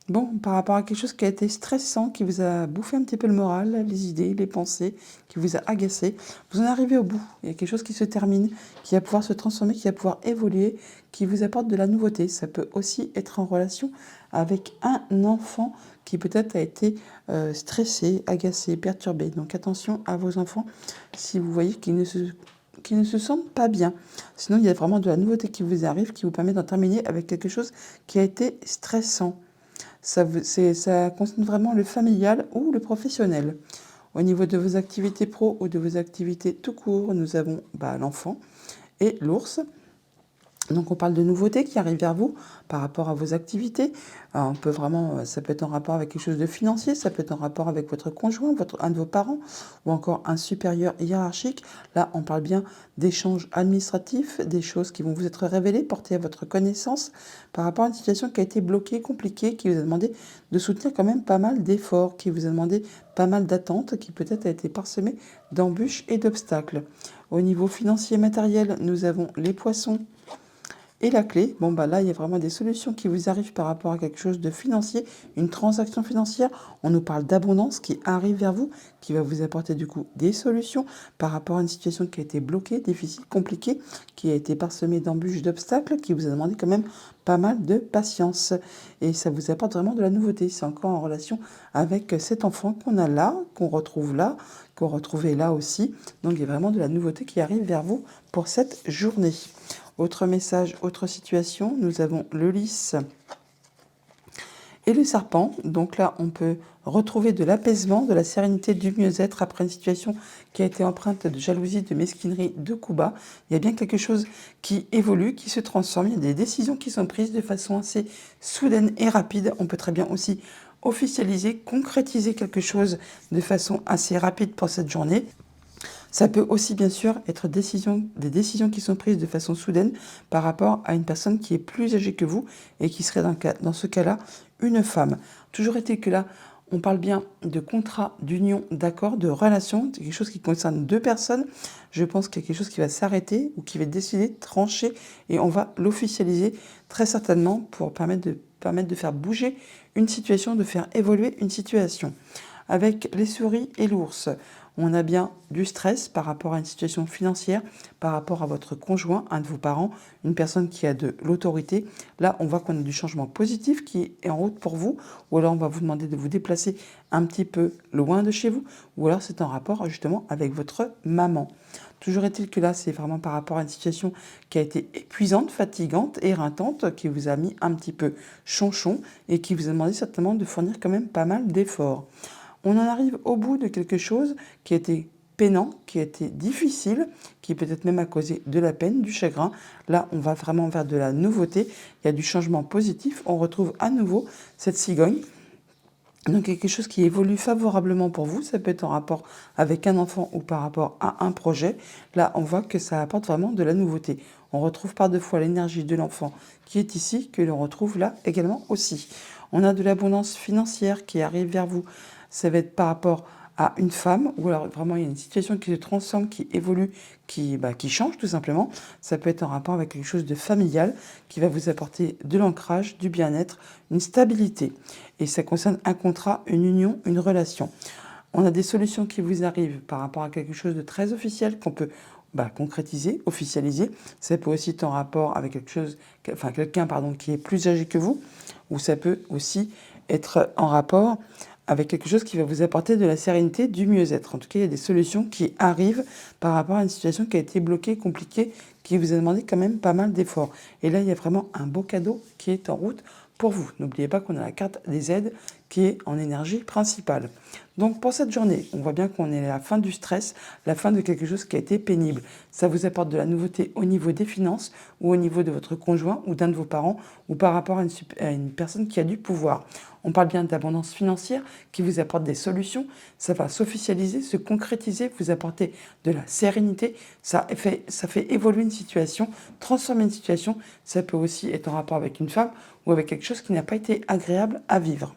Bon, par rapport à quelque chose qui a été stressant, qui vous a bouffé un petit peu le moral, les idées, les pensées, qui vous a agacé, vous en arrivez au bout. Il y a quelque chose qui se termine, qui va pouvoir se transformer, qui va pouvoir évoluer, qui vous apporte de la nouveauté. Ça peut aussi être en relation avec un enfant qui peut-être a été stressé, agacé, perturbé. Donc attention à vos enfants si vous voyez qu'ils ne se sentent pas bien. Sinon, il y a vraiment de la nouveauté qui vous arrive, qui vous permet d'en terminer avec quelque chose qui a été stressant. Ça concerne vraiment le familial ou le professionnel. Au niveau de vos activités pro ou de vos activités tout court, nous avons l'enfant et l'ours. Donc on parle de nouveautés qui arrivent vers vous par rapport à vos activités. Alors, ça peut être en rapport avec quelque chose de financier, ça peut être en rapport avec votre conjoint, un de vos parents ou encore un supérieur hiérarchique. Là, on parle bien d'échanges administratifs, des choses qui vont vous être révélées, portées à votre connaissance par rapport à une situation qui a été bloquée, compliquée, qui vous a demandé de soutenir quand même pas mal d'efforts, qui vous a demandé pas mal d'attentes, qui peut-être a été parsemée d'embûches et d'obstacles. Au niveau financier et matériel, nous avons les poissons. Et la clé, là, il y a vraiment des solutions qui vous arrivent par rapport à quelque chose de financier, une transaction financière. On nous parle d'abondance qui arrive vers vous, qui va vous apporter du coup des solutions par rapport à une situation qui a été bloquée, difficile, compliquée, qui a été parsemée d'embûches, d'obstacles, qui vous a demandé quand même pas mal de patience. Et ça vous apporte vraiment de la nouveauté. C'est encore en relation avec cet enfant qu'on a là, qu'on retrouvait là aussi. Donc il y a vraiment de la nouveauté qui arrive vers vous pour cette journée. Autre message, autre situation, nous avons le lys et le serpent. Donc là, on peut retrouver de l'apaisement, de la sérénité, du mieux-être après une situation qui a été empreinte de jalousie, de mesquinerie, de coups bas. Il y a bien quelque chose qui évolue, qui se transforme. Il y a des décisions qui sont prises de façon assez soudaine et rapide. On peut très bien aussi officialiser, concrétiser quelque chose de façon assez rapide pour cette journée. Ça peut aussi bien sûr être des décisions qui sont prises de façon soudaine par rapport à une personne qui est plus âgée que vous et qui serait dans ce cas-là une femme. Toujours est-il que là, on parle bien de contrat, d'union, d'accord, de relation, quelque chose qui concerne deux personnes. Je pense qu'il y a quelque chose qui va s'arrêter ou qui va décider de trancher et on va l'officialiser très certainement pour permettre de faire bouger une situation, de faire évoluer une situation. Avec les souris et l'ours, on a bien du stress par rapport à une situation financière, par rapport à votre conjoint, un de vos parents, une personne qui a de l'autorité. Là, on voit qu'on a du changement positif qui est en route pour vous, ou alors on va vous demander de vous déplacer un petit peu loin de chez vous, ou alors c'est en rapport justement avec votre maman. Toujours est-il que là, c'est vraiment par rapport à une situation qui a été épuisante, fatigante, éreintante, qui vous a mis un petit peu chonchon et qui vous a demandé certainement de fournir quand même pas mal d'efforts. On en arrive au bout de quelque chose qui a été peinant, qui a été difficile, qui peut-être même a causé de la peine, du chagrin. Là, on va vraiment vers de la nouveauté, il y a du changement positif, on retrouve à nouveau cette cigogne. Donc quelque chose qui évolue favorablement pour vous, ça peut être en rapport avec un enfant ou par rapport à un projet. Là, on voit que ça apporte vraiment de la nouveauté. On retrouve par deux fois l'énergie de l'enfant qui est ici, que l'on retrouve là également aussi. On a de l'abondance financière qui arrive vers vous. Ça va être par rapport à une femme, ou alors vraiment il y a une situation qui se transforme, qui évolue, qui change tout simplement. Ça peut être en rapport avec quelque chose de familial qui va vous apporter de l'ancrage, du bien-être, une stabilité. Et ça concerne un contrat, une union, une relation. On a des solutions qui vous arrivent par rapport à quelque chose de très officiel qu'on peut concrétiser, officialiser. Ça peut aussi être en rapport avec quelqu'un qui est plus âgé que vous, ou ça peut aussi être en rapport avec quelque chose qui va vous apporter de la sérénité, du mieux-être. En tout cas, il y a des solutions qui arrivent par rapport à une situation qui a été bloquée, compliquée, qui vous a demandé quand même pas mal d'efforts. Et là, il y a vraiment un beau cadeau qui est en route pour vous. N'oubliez pas qu'on a la carte des aides qui est en énergie principale. Donc pour cette journée, on voit bien qu'on est à la fin du stress, la fin de quelque chose qui a été pénible. Ça vous apporte de la nouveauté au niveau des finances ou au niveau de votre conjoint ou d'un de vos parents ou par rapport à une personne qui a du pouvoir. On parle bien d'abondance financière qui vous apporte des solutions. Ça va s'officialiser, se concrétiser, vous apporter de la sérénité. Ça fait évoluer une situation, transformer une situation. Ça peut aussi être en rapport avec une femme ou avec quelque chose qui n'a pas été agréable à vivre.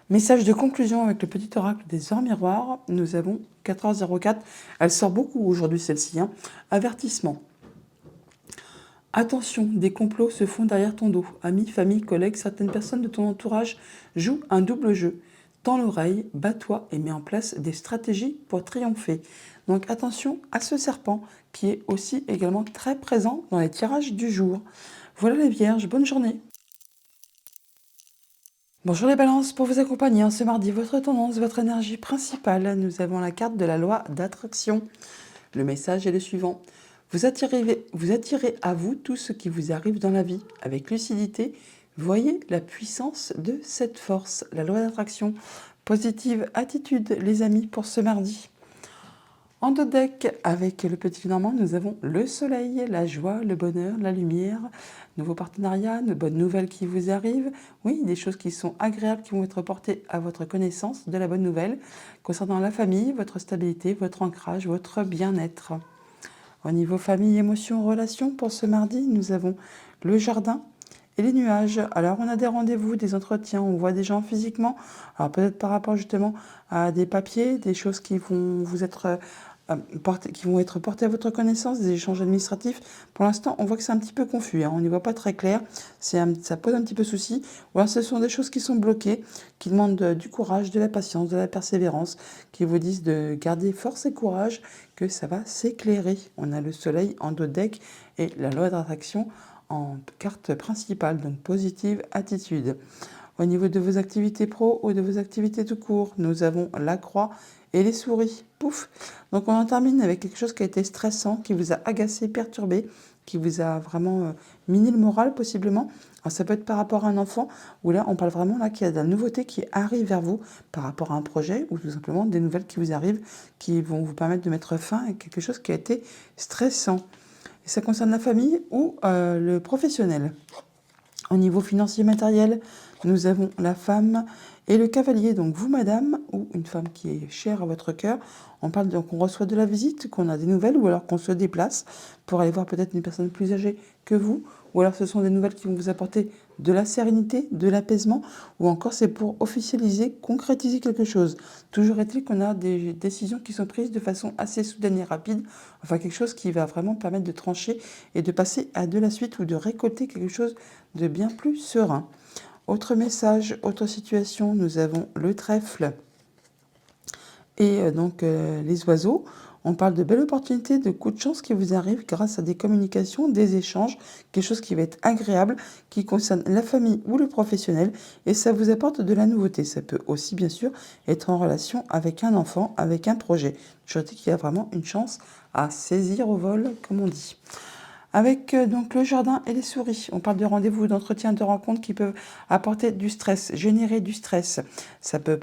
Message de conclusion avec le petit oracle des ors miroirs. Nous avons 14h04. Elle sort beaucoup aujourd'hui celle-ci. Avertissement. Attention, des complots se font derrière ton dos. Amis, famille, collègues, certaines personnes de ton entourage jouent un double jeu. Tends l'oreille, bats-toi et mets en place des stratégies pour triompher. Donc attention à ce serpent qui est aussi également très présent dans les tirages du jour. Voilà les vierges, bonne journée. Bonjour les balances, pour vous accompagner en ce mardi, votre tendance, votre énergie principale, nous avons la carte de la loi d'attraction. Le message est le suivant. Vous attirez à vous tout ce qui vous arrive dans la vie. Avec lucidité, voyez la puissance de cette force. La loi d'attraction. Positive attitude, les amis, pour ce mardi. En deux decks, avec le petit Normand, nous avons le soleil, la joie, le bonheur, la lumière, nouveaux partenariats, de bonnes nouvelles qui vous arrivent. Oui, des choses qui sont agréables, qui vont être portées à votre connaissance, de la bonne nouvelle, concernant la famille, votre stabilité, votre ancrage, votre bien-être. Au niveau famille, émotions, relations, pour ce mardi, nous avons le jardin et les nuages. Alors, on a des rendez-vous, des entretiens, on voit des gens physiquement. Alors, peut-être par rapport justement à des papiers, des choses qui vont vous être qui vont être portés à votre connaissance, des échanges administratifs. Pour l'instant, on voit que c'est un petit peu confus, on n'y voit pas très clair, ça pose un petit peu souci. Ou alors ce sont des choses qui sont bloquées, qui demandent du courage, de la patience, de la persévérance, qui vous disent de garder force et courage, que ça va s'éclairer. On a le soleil en dos de deck et la loi d'attraction en carte principale, donc positive attitude. Au niveau de vos activités pro ou de vos activités tout court, nous avons la croix et les souris. Pouf. Donc on en termine avec quelque chose qui a été stressant, qui vous a agacé, perturbé, qui vous a vraiment miné le moral possiblement. Alors ça peut être par rapport à un enfant, où là on parle vraiment là qu'il y a de la nouveauté qui arrive vers vous par rapport à un projet, ou tout simplement des nouvelles qui vous arrivent, qui vont vous permettre de mettre fin à quelque chose qui a été stressant. Et ça concerne la famille ou le professionnel. Au niveau financier matériel, nous avons la femme et le cavalier. Donc vous, madame, ou une femme qui est chère à votre cœur, on parle donc on reçoit de la visite, qu'on a des nouvelles, ou alors qu'on se déplace pour aller voir peut-être une personne plus âgée que vous, ou alors ce sont des nouvelles qui vont vous apporter de la sérénité, de l'apaisement, ou encore c'est pour officialiser, concrétiser quelque chose. Toujours est-il qu'on a des décisions qui sont prises de façon assez soudaine et rapide, enfin quelque chose qui va vraiment permettre de trancher et de passer à de la suite ou de récolter quelque chose de bien plus serein. Autre message, autre situation, nous avons le trèfle et les oiseaux. On parle de belles opportunités, de coups de chance qui vous arrivent grâce à des communications, des échanges, quelque chose qui va être agréable, qui concerne la famille ou le professionnel, et ça vous apporte de la nouveauté. Ça peut aussi, bien sûr, être en relation avec un enfant, avec un projet. Je dis qu'il y a vraiment une chance à saisir au vol, comme on dit. Avec donc le jardin et les souris, on parle de rendez-vous, d'entretien, de rencontres qui peuvent apporter du stress, générer du stress.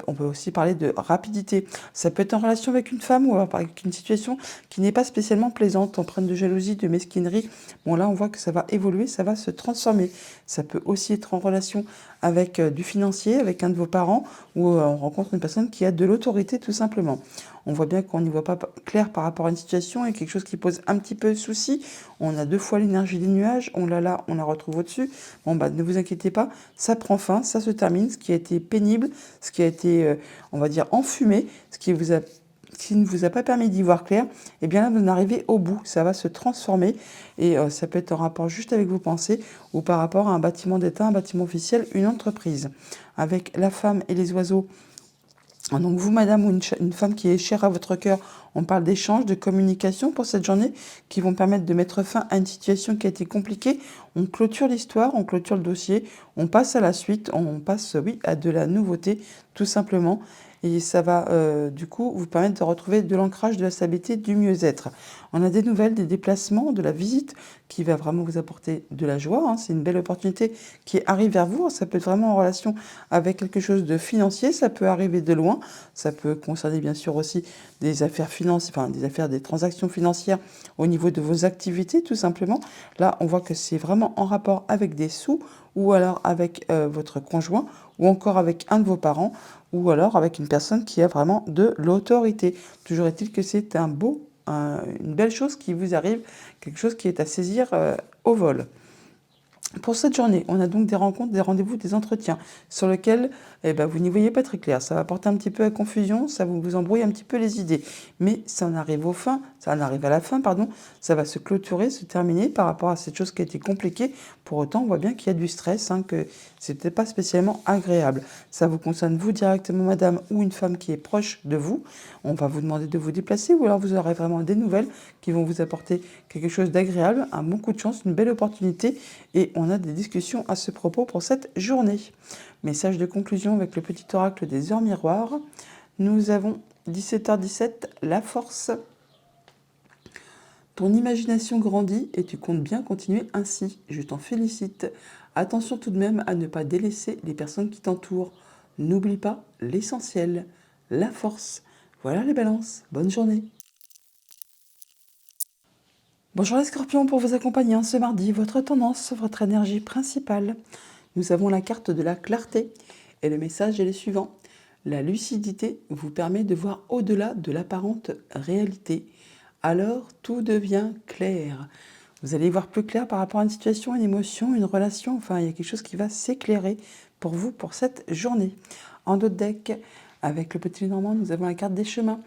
On peut aussi parler de rapidité. Ça peut être en relation avec une femme ou alors avec une situation qui n'est pas spécialement plaisante, empreinte de jalousie, de mesquinerie. Bon là, on voit que ça va évoluer, ça va se transformer. Ça peut aussi être en relation avec du financier, avec un de vos parents, ou on rencontre une personne qui a de l'autorité tout simplement. On voit bien qu'on n'y voit pas clair par rapport à une situation et quelque chose qui pose un petit peu de souci. On a 2 fois l'énergie des nuages, on l'a là, on la retrouve au-dessus. Bon bah ne vous inquiétez pas, ça prend fin, ça se termine. Ce qui a été pénible, ce qui a été, on va dire, enfumé, qui ne vous a pas permis d'y voir clair, eh bien là vous en arrivez au bout, ça va se transformer et ça peut être en rapport juste avec vos pensées ou par rapport à un bâtiment d'État, un bâtiment officiel, une entreprise. Avec la femme et les oiseaux, donc vous, madame, ou une femme qui est chère à votre cœur, on parle d'échanges, de communication pour cette journée qui vont permettre de mettre fin à une situation qui a été compliquée. On clôture l'histoire, on clôture le dossier, on passe à la suite, on passe, oui, à de la nouveauté, tout simplement. Et ça va, du coup, vous permettre de retrouver de l'ancrage, de la stabilité, du mieux-être. On a des nouvelles, des déplacements, de la visite qui va vraiment vous apporter de la joie, hein. C'est une belle opportunité qui arrive vers vous. Ça peut être vraiment en relation avec quelque chose de financier, ça peut arriver de loin. Ça peut concerner bien sûr aussi des affaires financières, enfin des transactions financières au niveau de vos activités tout simplement. Là, on voit que c'est vraiment en rapport avec des sous ou alors avec votre conjoint ou encore avec un de vos parents ou alors avec une personne qui a vraiment de l'autorité. Toujours est-il que c'est une belle chose qui vous arrive, quelque chose qui est à saisir au vol. Pour cette journée, on a donc des rencontres, des rendez-vous, des entretiens sur lesquels vous n'y voyez pas très clair. Ça va porter un petit peu à confusion, ça vous embrouille un petit peu les idées. Mais ça en arrive à la fin, pardon. Ça va se clôturer, se terminer par rapport à cette chose qui a été compliquée. Pour autant, on voit bien qu'il y a du stress, hein, que c'était pas spécialement agréable. Ça vous concerne vous directement, madame, ou une femme qui est proche de vous. On va vous demander de vous déplacer ou alors vous aurez vraiment des nouvelles qui vont vous apporter quelque chose d'agréable, un bon coup de chance, une belle opportunité. Et on a des discussions à ce propos pour cette journée. Message de conclusion avec le petit oracle des heures miroirs. Nous avons 17h17, la force. Ton imagination grandit et tu comptes bien continuer ainsi. Je t'en félicite. Attention tout de même à ne pas délaisser les personnes qui t'entourent. N'oublie pas l'essentiel, la force. Voilà les balances. Bonne journée. Bonjour les scorpions, pour vous accompagner en ce mardi, votre tendance, votre énergie principale. Nous avons la carte de la clarté et le message est le suivant. La lucidité vous permet de voir au-delà de l'apparente réalité. Alors tout devient clair. Vous allez y voir plus clair par rapport à une situation, une émotion, une relation. Enfin, il y a quelque chose qui va s'éclairer pour vous pour cette journée. En d'autres decks, avec le petit Normand, nous avons la carte des chemins.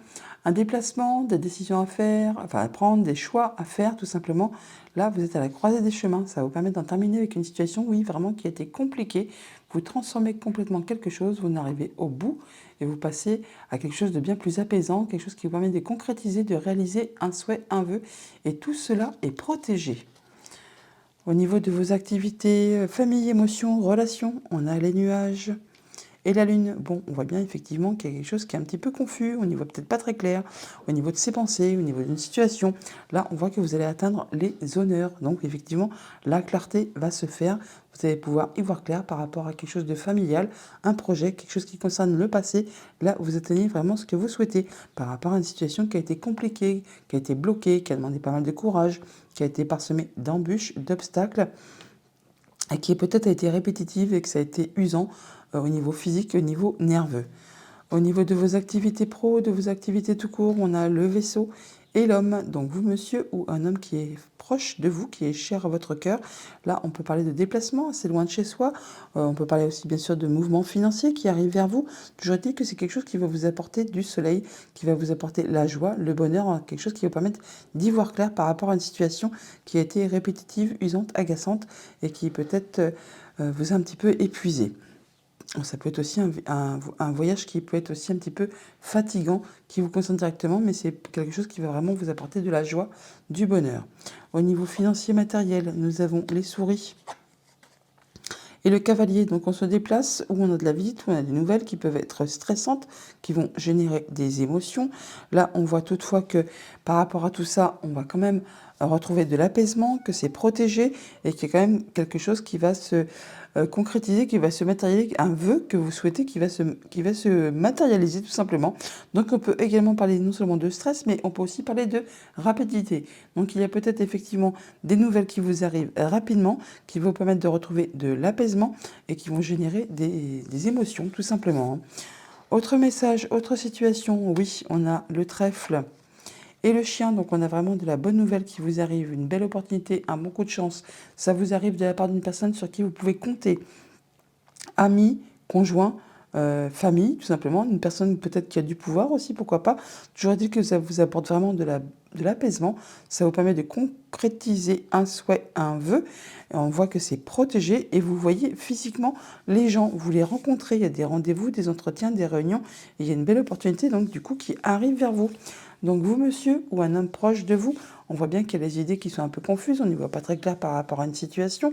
Un déplacement, des décisions à faire, enfin à prendre, des choix à faire tout simplement. Là, vous êtes à la croisée des chemins. Ça va vous permettre d'en terminer avec une situation, oui, vraiment qui a été compliquée. Vous transformez complètement quelque chose, vous en arrivez au bout et vous passez à quelque chose de bien plus apaisant, quelque chose qui vous permet de concrétiser, de réaliser un souhait, un vœu. Et tout cela est protégé. Au niveau de vos activités, famille, émotions, relations, on a les nuages. Et la Lune, bon, on voit bien effectivement qu'il y a quelque chose qui est un petit peu confus, au niveau peut-être pas très clair, au niveau de ses pensées, au niveau d'une situation. Là, on voit que vous allez atteindre les honneurs. Donc effectivement, la clarté va se faire. Vous allez pouvoir y voir clair par rapport à quelque chose de familial, un projet, quelque chose qui concerne le passé. Là, vous atteignez vraiment ce que vous souhaitez par rapport à une situation qui a été compliquée, qui a été bloquée, qui a demandé pas mal de courage, qui a été parsemée d'embûches, d'obstacles et qui peut-être a été répétitive et que ça a été usant au niveau physique, au niveau nerveux. Au niveau de vos activités pro, de vos activités tout court, on a le vaisseau et l'homme. Donc vous, monsieur, ou un homme qui est proche de vous, qui est cher à votre cœur. Là, on peut parler de déplacement, assez loin de chez soi. On peut parler aussi, bien sûr, de mouvements financiers qui arrivent vers vous. Toujours est-il que c'est quelque chose qui va vous apporter du soleil, qui va vous apporter la joie, le bonheur, hein, quelque chose qui va vous permettre d'y voir clair par rapport à une situation qui a été répétitive, usante, agaçante et qui peut-être vous a un petit peu épuisé. Ça peut être aussi un voyage qui peut être aussi un petit peu fatigant, qui vous concerne directement, mais c'est quelque chose qui va vraiment vous apporter de la joie, du bonheur. Au niveau financier matériel, nous avons les souris et le cavalier. Donc on se déplace, où on a de la visite, où on a des nouvelles qui peuvent être stressantes, qui vont générer des émotions. Là, on voit toutefois que par rapport à tout ça, on va quand même retrouver de l'apaisement, que c'est protégé et qu'il y a quand même quelque chose qui va se concrétiser, qui va se matérialiser, un vœu que vous souhaitez qui va se matérialiser tout simplement. Donc on peut également parler non seulement de stress, mais on peut aussi parler de rapidité. Donc il y a peut-être effectivement des nouvelles qui vous arrivent rapidement, qui vont permettre de retrouver de l'apaisement et qui vont générer des émotions tout simplement, hein. Autre message, autre situation, oui, on a le trèfle et le chien, donc on a vraiment de la bonne nouvelle qui vous arrive, une belle opportunité, un bon coup de chance. Ça vous arrive de la part d'une personne sur qui vous pouvez compter. Amis, conjoint, famille, tout simplement. Une personne peut-être qui a du pouvoir aussi, pourquoi pas. Toujours dit que ça vous apporte vraiment de l'apaisement. Ça vous permet de concrétiser un souhait, un vœu. Et on voit que c'est protégé et vous voyez physiquement les gens. Vous les rencontrez. Il y a des rendez-vous, des entretiens, des réunions. Et il y a une belle opportunité donc du coup qui arrive vers vous. Donc vous, monsieur, ou un homme proche de vous, on voit bien qu'il y a des idées qui sont un peu confuses, on n'y voit pas très clair par rapport à une situation.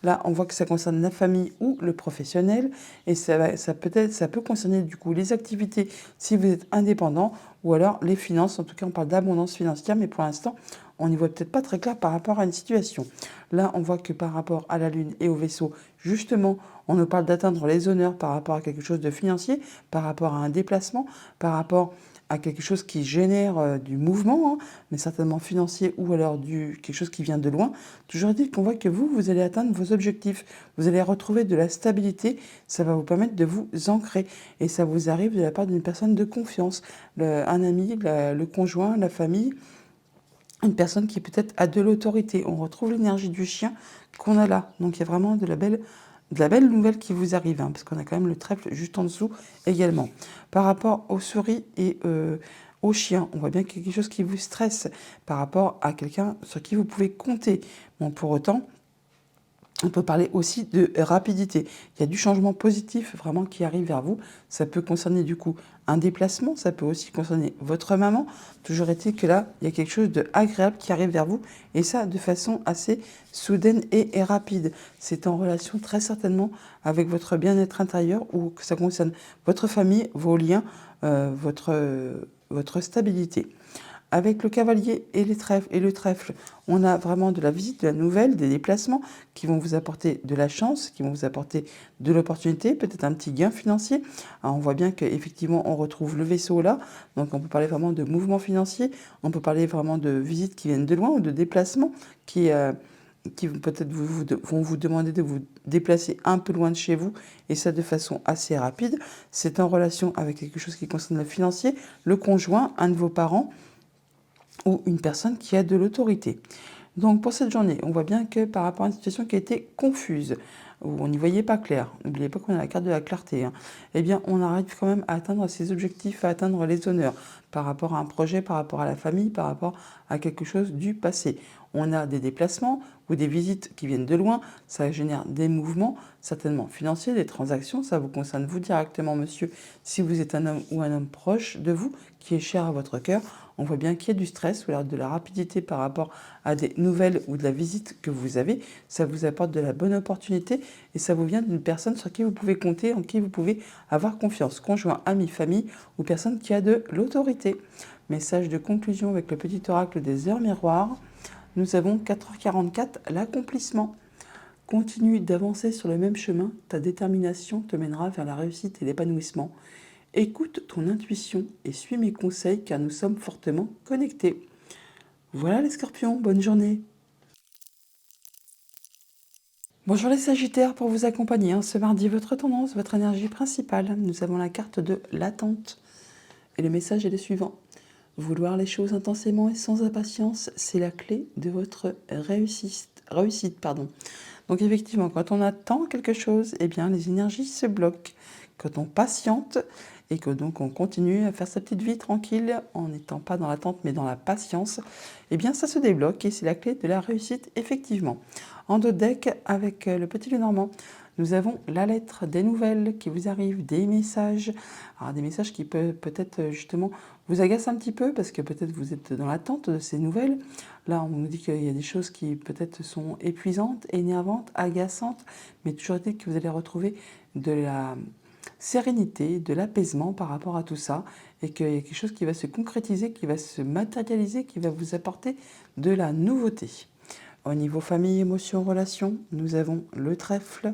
Là, on voit que ça concerne la famille ou le professionnel, et ça peut concerner du coup les activités si vous êtes indépendant, ou alors les finances. En tout cas, on parle d'abondance financière, mais pour l'instant, on n'y voit peut-être pas très clair par rapport à une situation. Là, on voit que par rapport à la Lune et au vaisseau, justement, on nous parle d'atteindre les honneurs par rapport à quelque chose de financier, par rapport à un déplacement, par rapport à quelque chose qui génère du mouvement, hein, mais certainement financier ou alors quelque chose qui vient de loin. Toujours dit qu'on voit que vous allez atteindre vos objectifs, vous allez retrouver de la stabilité, ça va vous permettre de vous ancrer et ça vous arrive de la part d'une personne de confiance, un ami, le conjoint, la famille, une personne qui peut-être a de l'autorité. On retrouve l'énergie du chien qu'on a là, donc il y a vraiment de la belle nouvelle qui vous arrive, hein, parce qu'on a quand même le trèfle juste en dessous également. Par rapport aux souris et aux chiens, on voit bien qu'il y a quelque chose qui vous stresse par rapport à quelqu'un sur qui vous pouvez compter. Bon, pour autant, on peut parler aussi de rapidité. Il y a du changement positif vraiment qui arrive vers vous. Ça peut concerner du coup un déplacement, ça peut aussi concerner votre maman. Toujours est-il que là, il y a quelque chose d'agréable qui arrive vers vous et ça de façon assez soudaine et rapide. C'est en relation très certainement avec votre bien-être intérieur ou que ça concerne votre famille, vos liens, votre stabilité. Avec le cavalier et le trèfle, on a vraiment de la visite, de la nouvelle, des déplacements qui vont vous apporter de la chance, qui vont vous apporter de l'opportunité, peut-être un petit gain financier. Alors on voit bien qu'effectivement, on retrouve le vaisseau là, donc on peut parler vraiment de mouvement financier, on peut parler vraiment de visites qui viennent de loin ou de déplacements qui peut-être vont vous demander de vous déplacer un peu loin de chez vous, et ça de façon assez rapide. C'est en relation avec quelque chose qui concerne le financier, le conjoint, un de vos parents, ou une personne qui a de l'autorité. Donc pour cette journée, on voit bien que par rapport à une situation qui a été confuse, où on n'y voyait pas clair, n'oubliez pas qu'on a la carte de la clarté, hein, eh bien on arrive quand même à atteindre ses objectifs, à atteindre les honneurs par rapport à un projet, par rapport à la famille, par rapport à quelque chose du passé. On a des déplacements ou des visites qui viennent de loin, ça génère des mouvements, certainement financiers, des transactions, ça vous concerne vous directement, monsieur, si vous êtes un homme ou un homme proche de vous, qui est cher à votre cœur. On voit bien qu'il y a du stress ou alors de la rapidité par rapport à des nouvelles ou de la visite que vous avez. Ça vous apporte de la bonne opportunité et ça vous vient d'une personne sur qui vous pouvez compter, en qui vous pouvez avoir confiance. Conjoint, ami, famille ou personne qui a de l'autorité. Message de conclusion avec le petit oracle des heures miroirs. Nous avons 4h44, l'accomplissement. Continue d'avancer sur le même chemin, ta détermination te mènera vers la réussite et l'épanouissement. Écoute ton intuition et suis mes conseils car nous sommes fortement connectés. Voilà les scorpions, bonne journée. Bonjour les sagittaires, pour vous accompagner, hein, ce mardi, votre tendance, votre énergie principale. Nous avons la carte de l'attente. Et le message est le suivant. Vouloir les choses intensément et sans impatience, c'est la clé de votre réussite. Donc effectivement, quand on attend quelque chose, eh bien les énergies se bloquent. Quand on patiente et que donc on continue à faire sa petite vie tranquille en n'étant pas dans l'attente mais dans la patience, eh bien ça se débloque et c'est la clé de la réussite effectivement. En dos de deck avec le petit Lenormand, nous avons la lettre, des nouvelles qui vous arrivent, des messages. Alors des messages qui peuvent peut-être justement vous agacent un petit peu parce que peut-être vous êtes dans l'attente de ces nouvelles. Là, on nous dit qu'il y a des choses qui peut-être sont épuisantes, énervantes, agaçantes, mais toujours est-il que vous allez retrouver de sérénité, de l'apaisement par rapport à tout ça, et qu'il y a quelque chose qui va se concrétiser, qui va se matérialiser, qui va vous apporter de la nouveauté. Au niveau famille, émotions, relations, nous avons le trèfle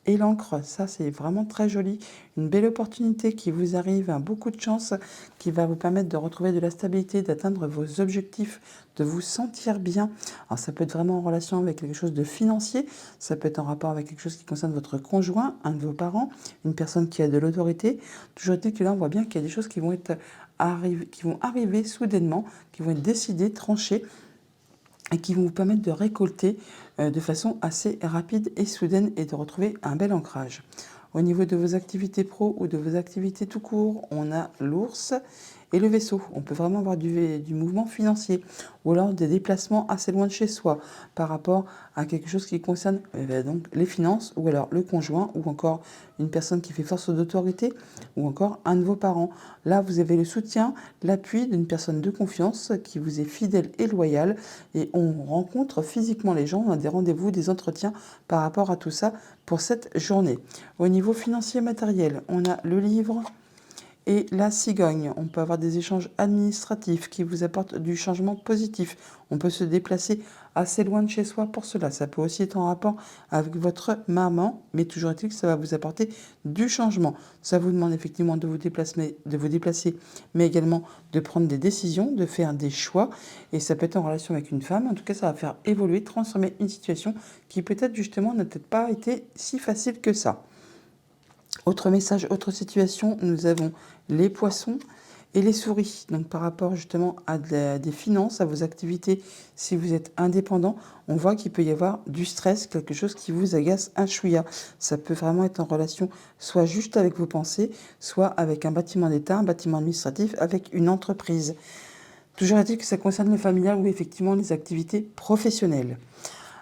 et l'encre. Ça, c'est vraiment très joli. Une belle opportunité qui vous arrive, beaucoup de chance, qui va vous permettre de retrouver de la stabilité, d'atteindre vos objectifs, de vous sentir bien. Alors, ça peut être vraiment en relation avec quelque chose de financier, ça peut être en rapport avec quelque chose qui concerne votre conjoint, un de vos parents, une personne qui a de l'autorité. Toujours est-il que là, on voit bien qu'il y a des choses qui vont arriver soudainement, qui vont être décidées, tranchées, et qui vont vous permettre de récolter de façon assez rapide et soudaine et de retrouver un bel ancrage. Au niveau de vos activités pro ou de vos activités tout court, on a l'ours et le vaisseau. On peut vraiment avoir du mouvement financier ou alors des déplacements assez loin de chez soi par rapport à quelque chose qui concerne donc les finances ou alors le conjoint ou encore une personne qui fait force d'autorité ou encore un de vos parents. Là, vous avez le soutien, l'appui d'une personne de confiance qui vous est fidèle et loyale et on rencontre physiquement les gens, on a des rendez-vous, des entretiens par rapport à tout ça pour cette journée. Au niveau financier matériel, on a le livre et la cigogne. On peut avoir des échanges administratifs qui vous apportent du changement positif. On peut se déplacer assez loin de chez soi pour cela. Ça peut aussi être en rapport avec votre maman, mais toujours est-il que ça va vous apporter du changement. Ça vous demande effectivement de vous déplacer, mais également de prendre des décisions, de faire des choix. Et ça peut être en relation avec une femme. En tout cas, ça va faire évoluer, transformer une situation qui peut-être justement n'a peut-être pas été si facile que ça. Autre message, autre situation, nous avons les poissons et les souris. Donc par rapport justement à des finances, à vos activités, si vous êtes indépendant, on voit qu'il peut y avoir du stress, quelque chose qui vous agace un chouïa. Ça peut vraiment être en relation soit juste avec vos pensées, soit avec un bâtiment d'État, un bâtiment administratif, avec une entreprise. Toujours est-il que ça concerne le familial ou effectivement les activités professionnelles.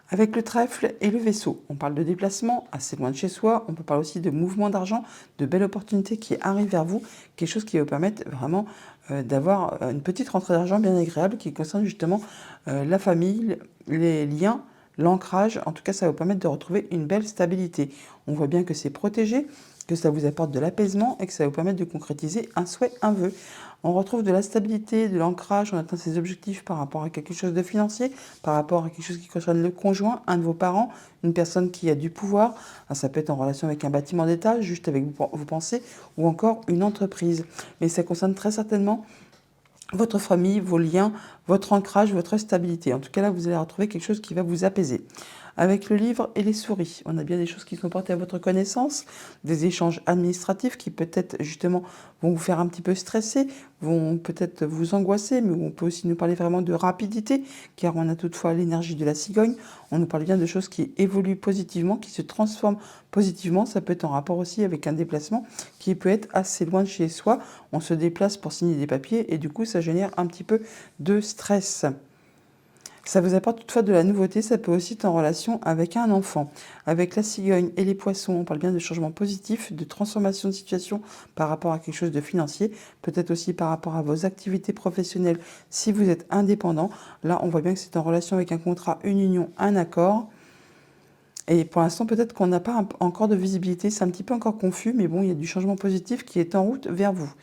Avec le trèfle et le vaisseau, on parle de déplacement assez loin de chez soi, on peut parler aussi de mouvement d'argent, de belles opportunités qui arrivent vers vous, quelque chose qui va vous permettre vraiment d'avoir une petite rentrée d'argent bien agréable qui concerne justement la famille, les liens, l'ancrage. En tout cas, ça va vous permettre de retrouver une belle stabilité. On voit bien que c'est protégé, que ça vous apporte de l'apaisement et que ça va vous permettre de concrétiser un souhait, un vœu. On retrouve de la stabilité, de l'ancrage, on atteint ses objectifs par rapport à quelque chose de financier, par rapport à quelque chose qui concerne le conjoint, un de vos parents, une personne qui a du pouvoir. Ça peut être en relation avec un bâtiment d'État, juste avec vos pensées, ou encore une entreprise. Mais ça concerne très certainement votre famille, vos liens, votre ancrage, votre stabilité. En tout cas, là, vous allez retrouver quelque chose qui va vous apaiser. Avec le livre et les souris, on a bien des choses qui sont portées à votre connaissance, des échanges administratifs qui peut-être justement vont vous faire un petit peu stresser, vont peut-être vous angoisser, mais on peut aussi nous parler vraiment de rapidité, car on a toutefois l'énergie de la cigogne. On nous parle bien de choses qui évoluent positivement, qui se transforment positivement. Ça peut être en rapport aussi avec un déplacement qui peut être assez loin de chez soi. On se déplace pour signer des papiers et du coup, ça génère un petit peu de stress. Ça vous apporte toutefois de la nouveauté, ça peut aussi être en relation avec un enfant. Avec la cigogne et les poissons, on parle bien de changements positifs, de transformation de situation par rapport à quelque chose de financier, peut-être aussi par rapport à vos activités professionnelles si vous êtes indépendant. Là, on voit bien que c'est en relation avec un contrat, une union, un accord. Et pour l'instant, peut-être qu'on n'a pas encore de visibilité, c'est un petit peu encore confus, mais bon, il y a du changement positif qui est en route vers vous.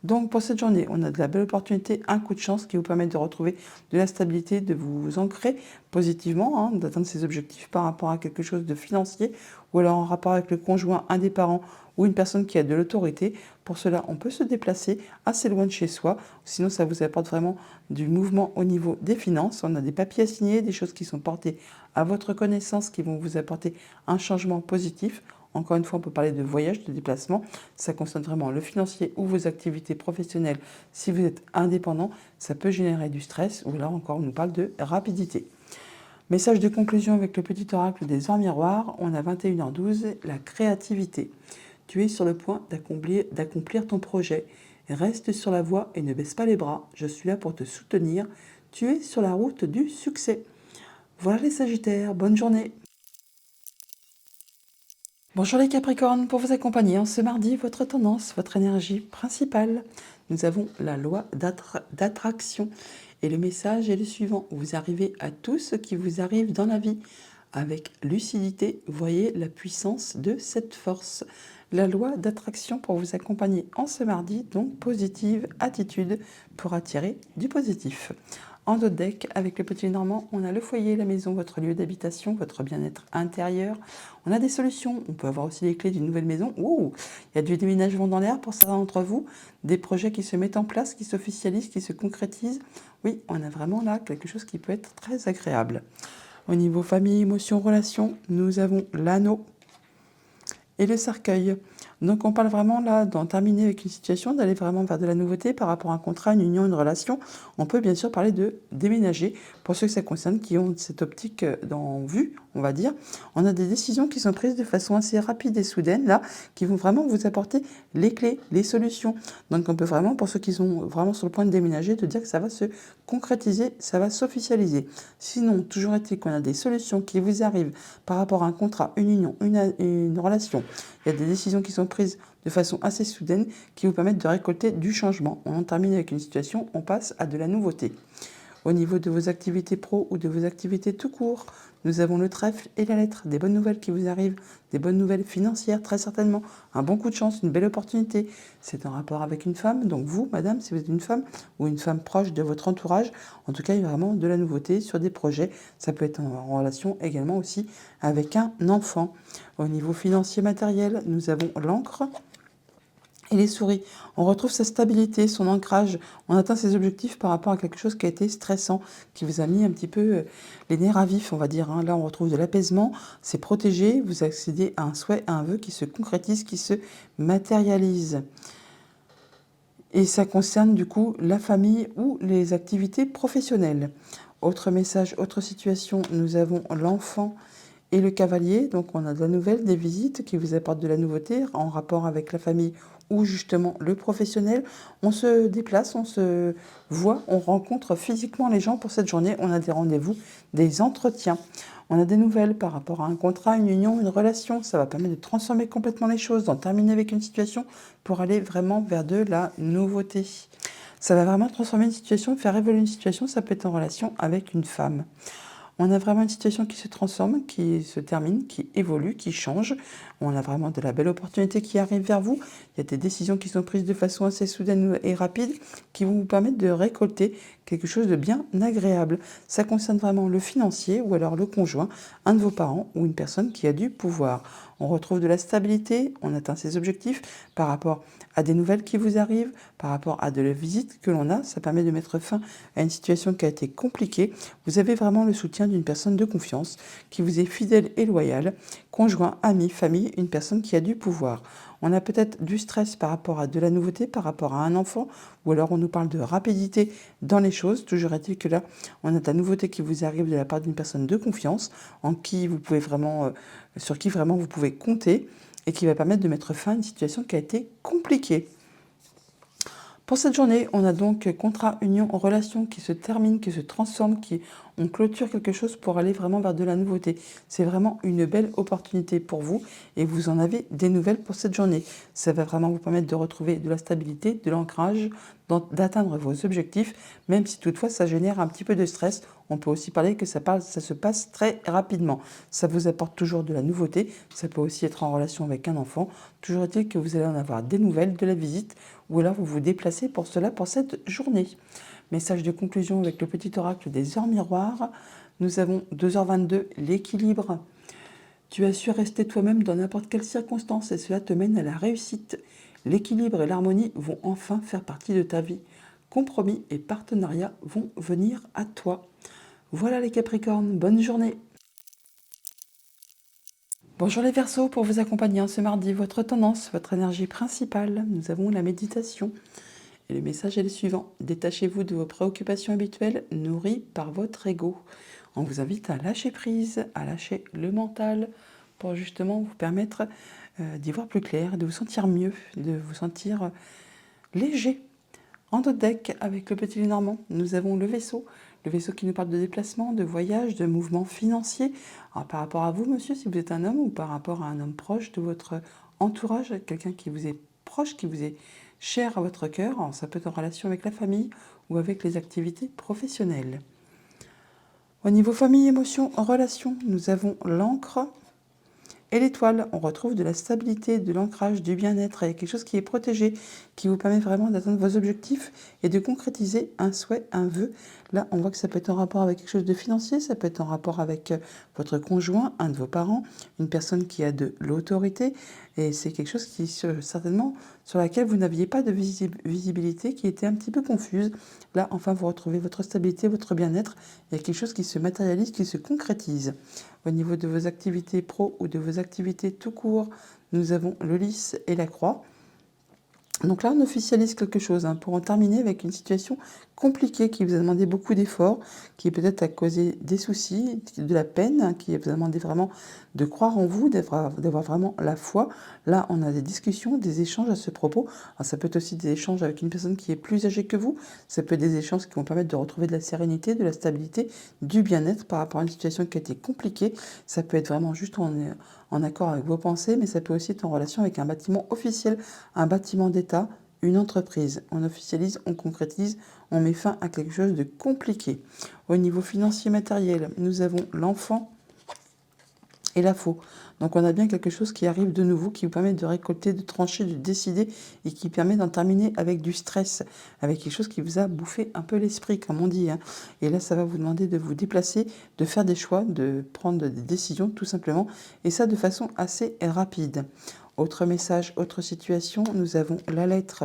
Donc pour cette journée, on a de la belle opportunité, un coup de chance qui vous permet de retrouver de la stabilité, de vous ancrer positivement, d'atteindre ses objectifs par rapport à quelque chose de financier ou alors en rapport avec le conjoint, un des parents ou une personne qui a de l'autorité. Pour cela, on peut se déplacer assez loin de chez soi. Sinon, ça vous apporte vraiment du mouvement au niveau des finances. On a des papiers à signer, des choses qui sont portées à votre connaissance qui vont vous apporter un changement positif. Encore une fois, on peut parler de voyage, de déplacement. Ça concerne vraiment le financier ou vos activités professionnelles. Si vous êtes indépendant, ça peut générer du stress ou là encore, on nous parle de rapidité. Message de conclusion avec le petit oracle des ors miroirs. On a 21h12, la créativité. Tu es sur le point d'accomplir ton projet. Reste sur la voie et ne baisse pas les bras. Je suis là pour te soutenir. Tu es sur la route du succès. Voilà les Sagittaires, bonne journée. Bonjour les Capricornes, pour vous accompagner en ce mardi, votre tendance, votre énergie principale. Nous avons la loi d'attraction et le message est le suivant. Vous arrivez à tout ce qui vous arrive dans la vie avec lucidité. Voyez la puissance de cette force. la loi d'attraction pour vous accompagner en ce mardi, donc positive attitude pour attirer du positif. En dos de deck, avec le petit Normand, on a le foyer, la maison, votre lieu d'habitation, votre bien-être intérieur. On a des solutions. On peut avoir aussi les clés d'une nouvelle maison. Ouh, il y a du déménagement dans l'air pour certains d'entre vous. Des projets qui se mettent en place, qui s'officialisent, qui se concrétisent. Oui, on a vraiment là quelque chose qui peut être très agréable. Au niveau famille, émotions, relations, nous avons l'anneau et le cercueil. Donc on parle vraiment là d'en terminer avec une situation, d'aller vraiment vers de la nouveauté par rapport à un contrat, une union, une relation. On peut bien sûr parler de déménager pour ceux que ça concerne qui ont cette optique en vue, on va dire. On a des décisions qui sont prises de façon assez rapide et soudaine là, qui vont vraiment vous apporter les clés, les solutions. Donc on peut vraiment, pour ceux qui sont vraiment sur le point de déménager, de dire que ça va se concrétiser, ça va s'officialiser. Sinon, toujours est-il qu'on a des solutions qui vous arrivent par rapport à un contrat, une union, une relation. Il y a des décisions qui sont prises de façon assez soudaine qui vous permettent de récolter du changement. On en termine avec une situation, on passe à de la nouveauté. Au niveau de vos activités pro ou de vos activités tout court, nous avons le trèfle et la lettre, des bonnes nouvelles qui vous arrivent, des bonnes nouvelles financières très certainement, un bon coup de chance, une belle opportunité. C'est en rapport avec une femme, donc vous, madame, si vous êtes une femme ou une femme proche de votre entourage, en tout cas il y a vraiment de la nouveauté sur des projets. Ça peut être en relation également aussi avec un enfant. Au niveau financier matériel, nous avons l'encre et les souris. On retrouve sa stabilité, son ancrage. On atteint ses objectifs par rapport à quelque chose qui a été stressant, qui vous a mis un petit peu les nerfs à vif, on va dire. Là, on retrouve de l'apaisement, c'est protégé, vous accédez à un souhait, à un vœu qui se concrétise, qui se matérialise. Et ça concerne du coup la famille ou les activités professionnelles. Autre message, autre situation, nous avons l'enfant et le cavalier. Donc on a de la nouvelle, des visites qui vous apportent de la nouveauté en rapport avec la famille ou justement le professionnel. On se déplace, on se voit, on rencontre physiquement les gens pour cette journée. On a des rendez-vous, des entretiens. On a des nouvelles par rapport à un contrat, une union, une relation. Ça va permettre de transformer complètement les choses, d'en terminer avec une situation pour aller vraiment vers de la nouveauté. Ça va vraiment transformer une situation, faire évoluer une situation. Ça peut être en relation avec une femme. On a vraiment une situation qui se transforme, qui se termine, qui évolue, qui change. On a vraiment de la belle opportunité qui arrive vers vous. Il y a des décisions qui sont prises de façon assez soudaine et rapide qui vont vous permettre de récolter quelque chose de bien agréable. Ça concerne vraiment le financier ou alors le conjoint, un de vos parents ou une personne qui a du pouvoir. On retrouve de la stabilité, on atteint ses objectifs par rapport à des nouvelles qui vous arrivent, par rapport à de la visite que l'on a. Ça permet de mettre fin à une situation qui a été compliquée. Vous avez vraiment le soutien d'une personne de confiance qui vous est fidèle et loyale, conjoint, ami, famille, une personne qui a du pouvoir. On a peut-être du stress par rapport à de la nouveauté, par rapport à un enfant, ou alors on nous parle de rapidité dans les choses. Toujours est-il que là, on a de la nouveauté qui vous arrive de la part d'une personne de confiance, en qui vous pouvez vraiment, sur qui vraiment vous pouvez compter, et qui va permettre de mettre fin à une situation qui a été compliquée. Pour cette journée, on a donc contrat, union, relation qui se termine, qui se transforme, qui on clôture quelque chose pour aller vraiment vers de la nouveauté. C'est vraiment une belle opportunité pour vous et vous en avez des nouvelles pour cette journée. Ça va vraiment vous permettre de retrouver de la stabilité, de l'ancrage, d'atteindre vos objectifs, même si toutefois ça génère un petit peu de stress. On peut aussi parler que ça se passe très rapidement. Ça vous apporte toujours de la nouveauté. Ça peut aussi être en relation avec un enfant. Toujours est-il que vous allez en avoir des nouvelles, de la visite, ou alors vous vous déplacez pour cela pour cette journée. Message de conclusion avec le petit oracle des heures miroirs. Nous avons 2h22, l'équilibre. Tu as su rester toi-même dans n'importe quelle circonstance et cela te mène à la réussite. L'équilibre et l'harmonie vont enfin faire partie de ta vie. Compromis et partenariats vont venir à toi. Voilà les Capricornes, bonne journée. Bonjour les Verseaux, pour vous accompagner ce mardi, votre tendance, votre énergie principale, nous avons la méditation. Et le message est le suivant. Détachez-vous de vos préoccupations habituelles nourries par votre ego. On vous invite à lâcher prise, à lâcher le mental pour justement vous permettre d'y voir plus clair, de vous sentir mieux, de vous sentir léger. En dos de deck, avec le petit Lénormand, nous avons le vaisseau qui nous parle de déplacement, de voyage, de mouvement financier. Alors, par rapport à vous, monsieur, si vous êtes un homme ou par rapport à un homme proche de votre entourage, quelqu'un qui vous est proche, qui vous est cher à votre cœur, alors, ça peut être en relation avec la famille ou avec les activités professionnelles. Au niveau famille, émotion, relation, nous avons l'encre Et l'étoile, on retrouve de la stabilité, de l'ancrage, du bien-être, et quelque chose qui est protégé, qui vous permet vraiment d'atteindre vos objectifs et de concrétiser un souhait, un vœu. Là, on voit que ça peut être en rapport avec quelque chose de financier, ça peut être en rapport avec votre conjoint, un de vos parents, une personne qui a de l'autorité, et c'est quelque chose qui, certainement, sur laquelle vous n'aviez pas de visibilité, qui était un petit peu confuse. Là, enfin, vous retrouvez votre stabilité, votre bien-être, il y a quelque chose qui se matérialise, qui se concrétise. Au niveau de vos activités pro ou de vos activités tout court, nous avons le lys et la croix. Donc là, on officialise quelque chose pour en terminer avec une situation compliquée qui vous a demandé beaucoup d'efforts, qui peut-être a causé des soucis, de la peine, qui vous a demandé vraiment de croire en vous, d'avoir vraiment la foi. Là, on a des discussions, des échanges à ce propos. Alors, ça peut être aussi des échanges avec une personne qui est plus âgée que vous. Ça peut être des échanges qui vont permettre de retrouver de la sérénité, de la stabilité, du bien-être par rapport à une situation qui a été compliquée. Ça peut être vraiment juste en accord avec vos pensées, mais ça peut aussi être en relation avec un bâtiment officiel, un bâtiment d'État, une entreprise. On officialise, on concrétise, on met fin à quelque chose de compliqué. Au niveau financier matériel, nous avons l'enfant et la faux. Donc on a bien quelque chose qui arrive de nouveau, qui vous permet de récolter, de trancher, de décider, et qui permet d'en terminer avec du stress, avec quelque chose qui vous a bouffé un peu l'esprit, comme on dit. Et là, ça va vous demander de vous déplacer, de faire des choix, de prendre des décisions, tout simplement, et ça de façon assez rapide. Autre message, autre situation, nous avons la lettre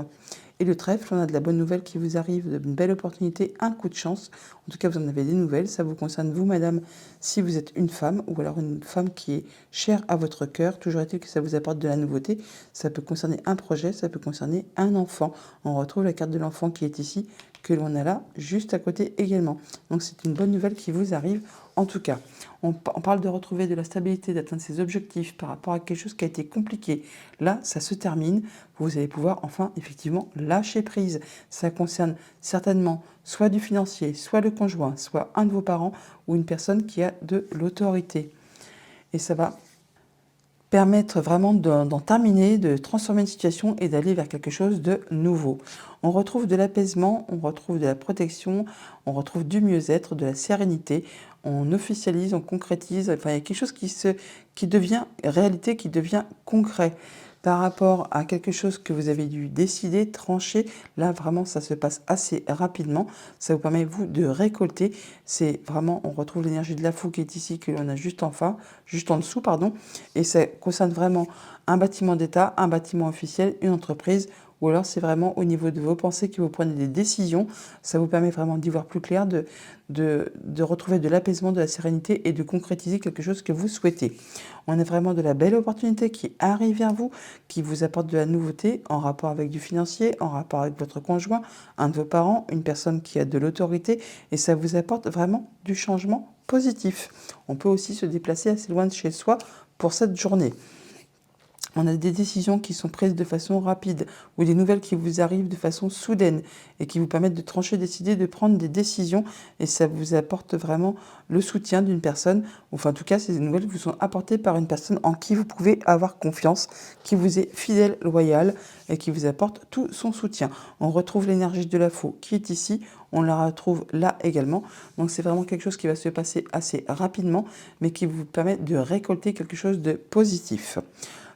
et le trèfle. On a de la bonne nouvelle qui vous arrive, une belle opportunité, un coup de chance. En tout cas, vous en avez des nouvelles. Ça vous concerne, vous, madame, si vous êtes une femme, ou alors une femme qui est chère à votre cœur. Toujours est-il que ça vous apporte de la nouveauté. Ça peut concerner un projet, ça peut concerner un enfant. On retrouve la carte de l'enfant qui est ici, que l'on a là, juste à côté également. Donc c'est une bonne nouvelle qui vous arrive. En tout cas, on parle de retrouver de la stabilité, d'atteindre ses objectifs par rapport à quelque chose qui a été compliqué. Là, ça se termine. Vous allez pouvoir enfin, effectivement, lâcher prise. Ça concerne certainement soit du financier, soit le conjoint, soit un de vos parents ou une personne qui a de l'autorité. Et ça va permettre vraiment d'en terminer, de transformer une situation et d'aller vers quelque chose de nouveau. On retrouve de l'apaisement, on retrouve de la protection, on retrouve du mieux-être, de la sérénité, on officialise, on concrétise, enfin il y a quelque chose qui devient réalité, qui devient concret. Par rapport à quelque chose que vous avez dû décider, trancher, là vraiment ça se passe assez rapidement. Ça vous permet vous de récolter. C'est vraiment, on retrouve l'énergie de la fou qui est ici, que l'on a juste en dessous, pardon. Et ça concerne vraiment un bâtiment d'État, un bâtiment officiel, une entreprise, ou alors c'est vraiment au niveau de vos pensées que vous prenez des décisions. Ça vous permet vraiment d'y voir plus clair, de retrouver de l'apaisement, de la sérénité et de concrétiser quelque chose que vous souhaitez. On a vraiment de la belle opportunité qui arrive vers vous, qui vous apporte de la nouveauté en rapport avec du financier, en rapport avec votre conjoint, un de vos parents, une personne qui a de l'autorité, et ça vous apporte vraiment du changement positif. On peut aussi se déplacer assez loin de chez soi pour cette journée. On a des décisions qui sont prises de façon rapide ou des nouvelles qui vous arrivent de façon soudaine et qui vous permettent de trancher, décider, de prendre des décisions, et ça vous apporte vraiment le soutien d'une personne. Enfin, en tout cas, ces nouvelles vous sont apportées par une personne en qui vous pouvez avoir confiance, qui vous est fidèle, loyale et qui vous apporte tout son soutien. On retrouve l'énergie de la faux qui est ici, on la retrouve là également. Donc c'est vraiment quelque chose qui va se passer assez rapidement, mais qui vous permet de récolter quelque chose de positif.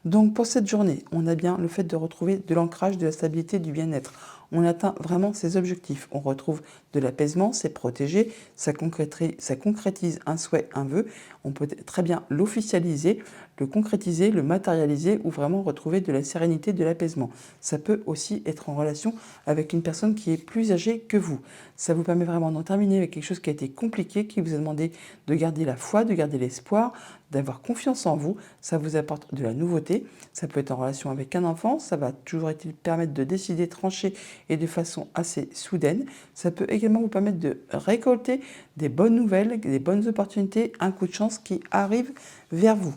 Donc pour cette journée, on a bien le fait de retrouver de l'ancrage, de la stabilité, du bien-être. On atteint vraiment ses objectifs. On retrouve de l'apaisement, c'est protégé, ça concrétise un souhait, un vœu. On peut très bien l'officialiser, le concrétiser, le matérialiser ou vraiment retrouver de la sérénité, de l'apaisement. Ça peut aussi être en relation avec une personne qui est plus âgée que vous. Ça vous permet vraiment d'en terminer avec quelque chose qui a été compliqué, qui vous a demandé de garder la foi, de garder l'espoir, d'avoir confiance en vous. Ça vous apporte de la nouveauté. Ça peut être en relation avec un enfant. Ça va toujours permettre de décider, trancher et de façon assez soudaine. Ça peut également vous permettre de récolter des bonnes nouvelles, des bonnes opportunités, un coup de chance qui arrive vers vous.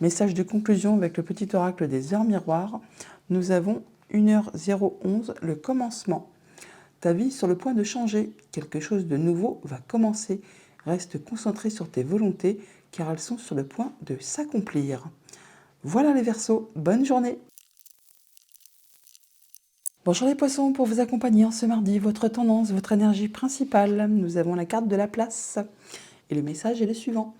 Message de conclusion avec le petit oracle des heures miroirs. Nous avons 1h011, le commencement. Ta vie est sur le point de changer. Quelque chose de nouveau va commencer. Reste concentré sur tes volontés car elles sont sur le point de s'accomplir. Voilà les Verseaux, bonne journée! Bonjour les Poissons, pour vous accompagner en ce mardi, votre tendance, votre énergie principale, nous avons la carte de la place. Et le message est le suivant.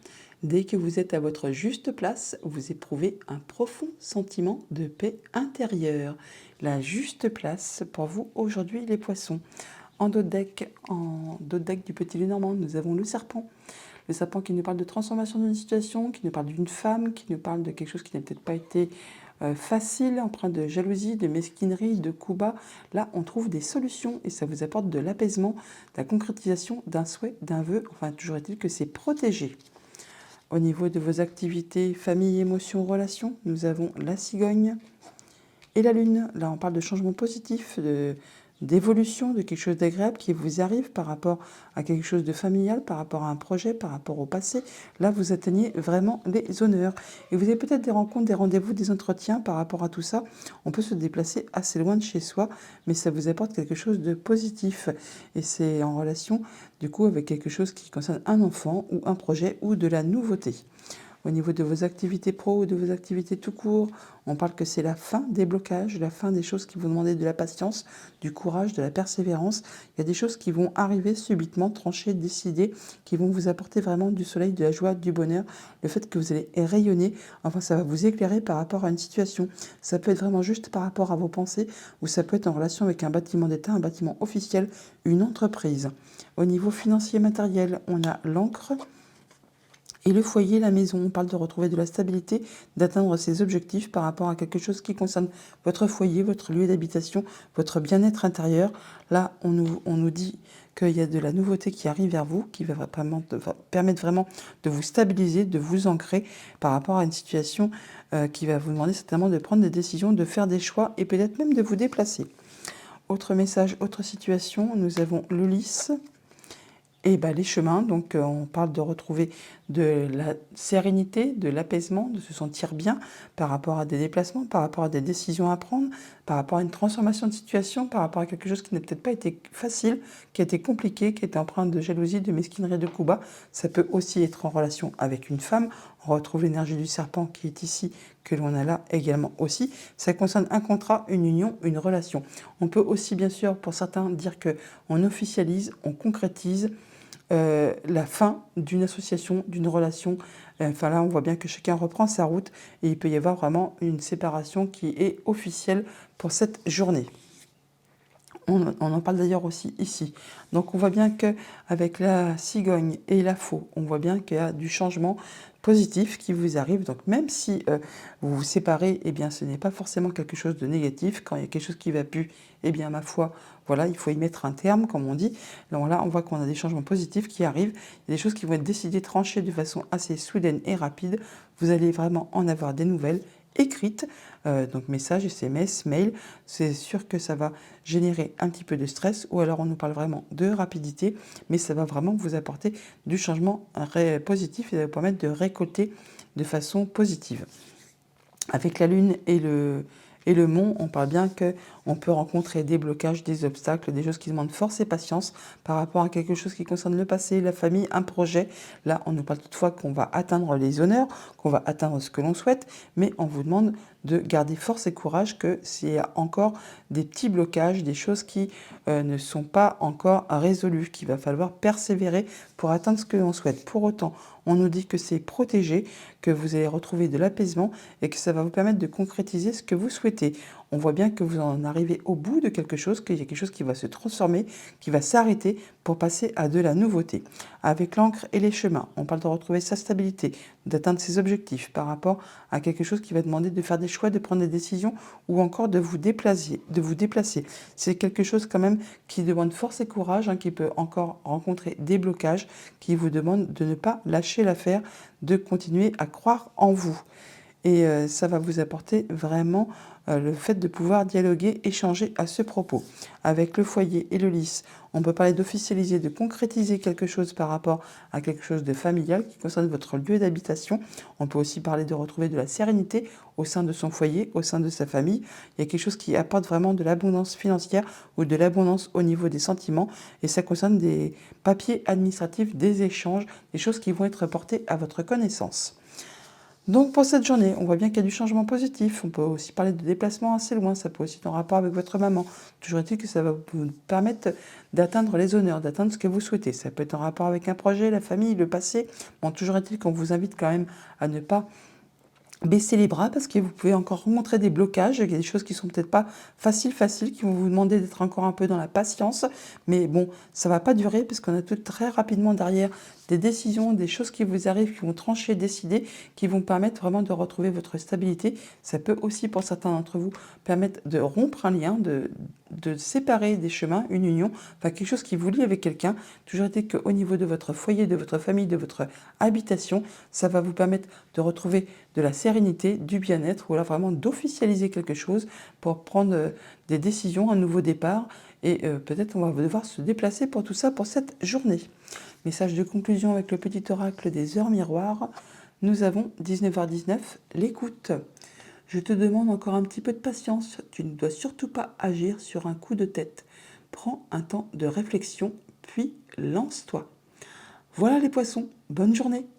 Dès que vous êtes à votre juste place, vous éprouvez un profond sentiment de paix intérieure. La juste place pour vous aujourd'hui, les poissons. En dos de deck du petit Lénormand, nous avons le serpent. Le serpent qui nous parle de transformation d'une situation, qui nous parle d'une femme, qui nous parle de quelque chose qui n'a peut-être pas été facile, empreint de jalousie, de mesquinerie, de coups bas. Là, on trouve des solutions et ça vous apporte de l'apaisement, de la concrétisation d'un souhait, d'un vœu. Enfin, toujours est-il que c'est protégé. Au niveau de vos activités, famille, émotions, relations, nous avons la cigogne et la lune. Là, on parle de changement positif, d'évolution, de quelque chose d'agréable qui vous arrive par rapport à quelque chose de familial, par rapport à un projet, par rapport au passé. Là, vous atteignez vraiment les honneurs. Et vous avez peut-être des rencontres, des rendez-vous, des entretiens par rapport à tout ça. On peut se déplacer assez loin de chez soi, mais ça vous apporte quelque chose de positif. Et c'est en relation, du coup, avec quelque chose qui concerne un enfant ou un projet ou de la nouveauté. Au niveau de vos activités pro ou de vos activités tout court, on parle que c'est la fin des blocages, la fin des choses qui vous demandent de la patience, du courage, de la persévérance. Il y a des choses qui vont arriver subitement, trancher, décider, qui vont vous apporter vraiment du soleil, de la joie, du bonheur. Le fait que vous allez rayonner, enfin ça va vous éclairer par rapport à une situation. Ça peut être vraiment juste par rapport à vos pensées ou ça peut être en relation avec un bâtiment d'État, un bâtiment officiel, une entreprise. Au niveau financier matériel, on a l'encre. Et le foyer, la maison, on parle de retrouver de la stabilité, d'atteindre ses objectifs par rapport à quelque chose qui concerne votre foyer, votre lieu d'habitation, votre bien-être intérieur. Là, on nous dit qu'il y a de la nouveauté qui arrive vers vous, qui va permettre vraiment de vous stabiliser, de vous ancrer par rapport à une situation qui va vous demander certainement de prendre des décisions, de faire des choix et peut-être même de vous déplacer. Autre message, autre situation, nous avons le lys. Et les chemins, donc on parle de retrouver de la sérénité, de l'apaisement, de se sentir bien par rapport à des déplacements, par rapport à des décisions à prendre, par rapport à une transformation de situation, par rapport à quelque chose qui n'a peut-être pas été facile, qui a été compliqué, qui était empreint de jalousie, de mesquinerie, de coups bas. Ça peut aussi être en relation avec une femme. On retrouve l'énergie du serpent qui est ici, que l'on a là également aussi. Ça concerne un contrat, une union, une relation. On peut aussi bien sûr pour certains dire qu'on officialise, on concrétise la fin d'une association, d'une relation. Enfin là, on voit bien que chacun reprend sa route et il peut y avoir vraiment une séparation qui est officielle pour cette journée. On en parle d'ailleurs aussi ici. Donc on voit bien qu'avec la cigogne et la faux, on voit bien qu'il y a du changement positif qui vous arrive. Donc même si vous vous séparez, eh bien ce n'est pas forcément quelque chose de négatif. Quand il y a quelque chose qui ne va plus, eh bien ma foi, voilà, il faut y mettre un terme, comme on dit. Donc là, on voit qu'on a des changements positifs qui arrivent. Il y a des choses qui vont être décidées, tranchées de façon assez soudaine et rapide. Vous allez vraiment en avoir des nouvelles écrites, donc messages, SMS, mail. C'est sûr que ça va générer un petit peu de stress ou alors on nous parle vraiment de rapidité, mais ça va vraiment vous apporter du changement positif et ça va vous permettre de récolter de façon positive. Avec la lune et le mont, on parle bien qu'on peut rencontrer des blocages, des obstacles, des choses qui demandent force et patience par rapport à quelque chose qui concerne le passé, la famille, un projet. Là, on nous parle toutefois qu'on va atteindre les honneurs, qu'on va atteindre ce que l'on souhaite, mais on vous demande de garder force et courage que s'il y a encore des petits blocages, des choses qui ne sont pas encore résolues, qu'il va falloir persévérer pour atteindre ce que l'on souhaite. Pour autant, on nous dit que c'est protégé, que vous allez retrouver de l'apaisement et que ça va vous permettre de concrétiser ce que vous souhaitez. On voit bien que vous en arrivez au bout de quelque chose, qu'il y a quelque chose qui va se transformer, qui va s'arrêter pour passer à de la nouveauté. Avec l'encre et les chemins, on parle de retrouver sa stabilité, d'atteindre ses objectifs par rapport à quelque chose qui va demander de faire des choix, de prendre des décisions ou encore de vous déplacer. C'est quelque chose quand même qui demande force et courage, qui peut encore rencontrer des blocages, qui vous demande de ne pas lâcher l'affaire, de continuer à croire en vous. Et ça va vous apporter vraiment le fait de pouvoir dialoguer, échanger à ce propos. Avec le foyer et le lys, on peut parler d'officialiser, de concrétiser quelque chose par rapport à quelque chose de familial qui concerne votre lieu d'habitation. On peut aussi parler de retrouver de la sérénité au sein de son foyer, au sein de sa famille. Il y a quelque chose qui apporte vraiment de l'abondance financière ou de l'abondance au niveau des sentiments. Et ça concerne des papiers administratifs, des échanges, des choses qui vont être portées à votre connaissance. Donc pour cette journée, on voit bien qu'il y a du changement positif. On peut aussi parler de déplacement assez loin, ça peut aussi être en rapport avec votre maman. Toujours est-il que ça va vous permettre d'atteindre les honneurs, d'atteindre ce que vous souhaitez. Ça peut être en rapport avec un projet, la famille, le passé. Bon, toujours est-il qu'on vous invite quand même à ne pas baisser les bras parce que vous pouvez encore rencontrer des blocages, il y a des choses qui sont peut-être pas faciles, qui vont vous demander d'être encore un peu dans la patience, mais bon, ça va pas durer parce qu'on a tout très rapidement derrière des décisions, des choses qui vous arrivent, qui vont trancher, décider, qui vont permettre vraiment de retrouver votre stabilité. Ça peut aussi, pour certains d'entre vous, permettre de rompre un lien, de séparer des chemins, une union, enfin quelque chose qui vous lie avec quelqu'un. Toujours est-il qu'au niveau de votre foyer, de votre famille, de votre habitation, ça va vous permettre de retrouver de la sérénité, du bien-être, ou alors vraiment d'officialiser quelque chose pour prendre des décisions, un nouveau départ, et peut-être on va devoir se déplacer pour tout ça pour cette journée. Message de conclusion avec le petit oracle des heures miroirs. Nous avons 19h19, l'écoute. Je te demande encore un petit peu de patience, tu ne dois surtout pas agir sur un coup de tête. Prends un temps de réflexion, puis lance-toi. Voilà les poissons, bonne journée!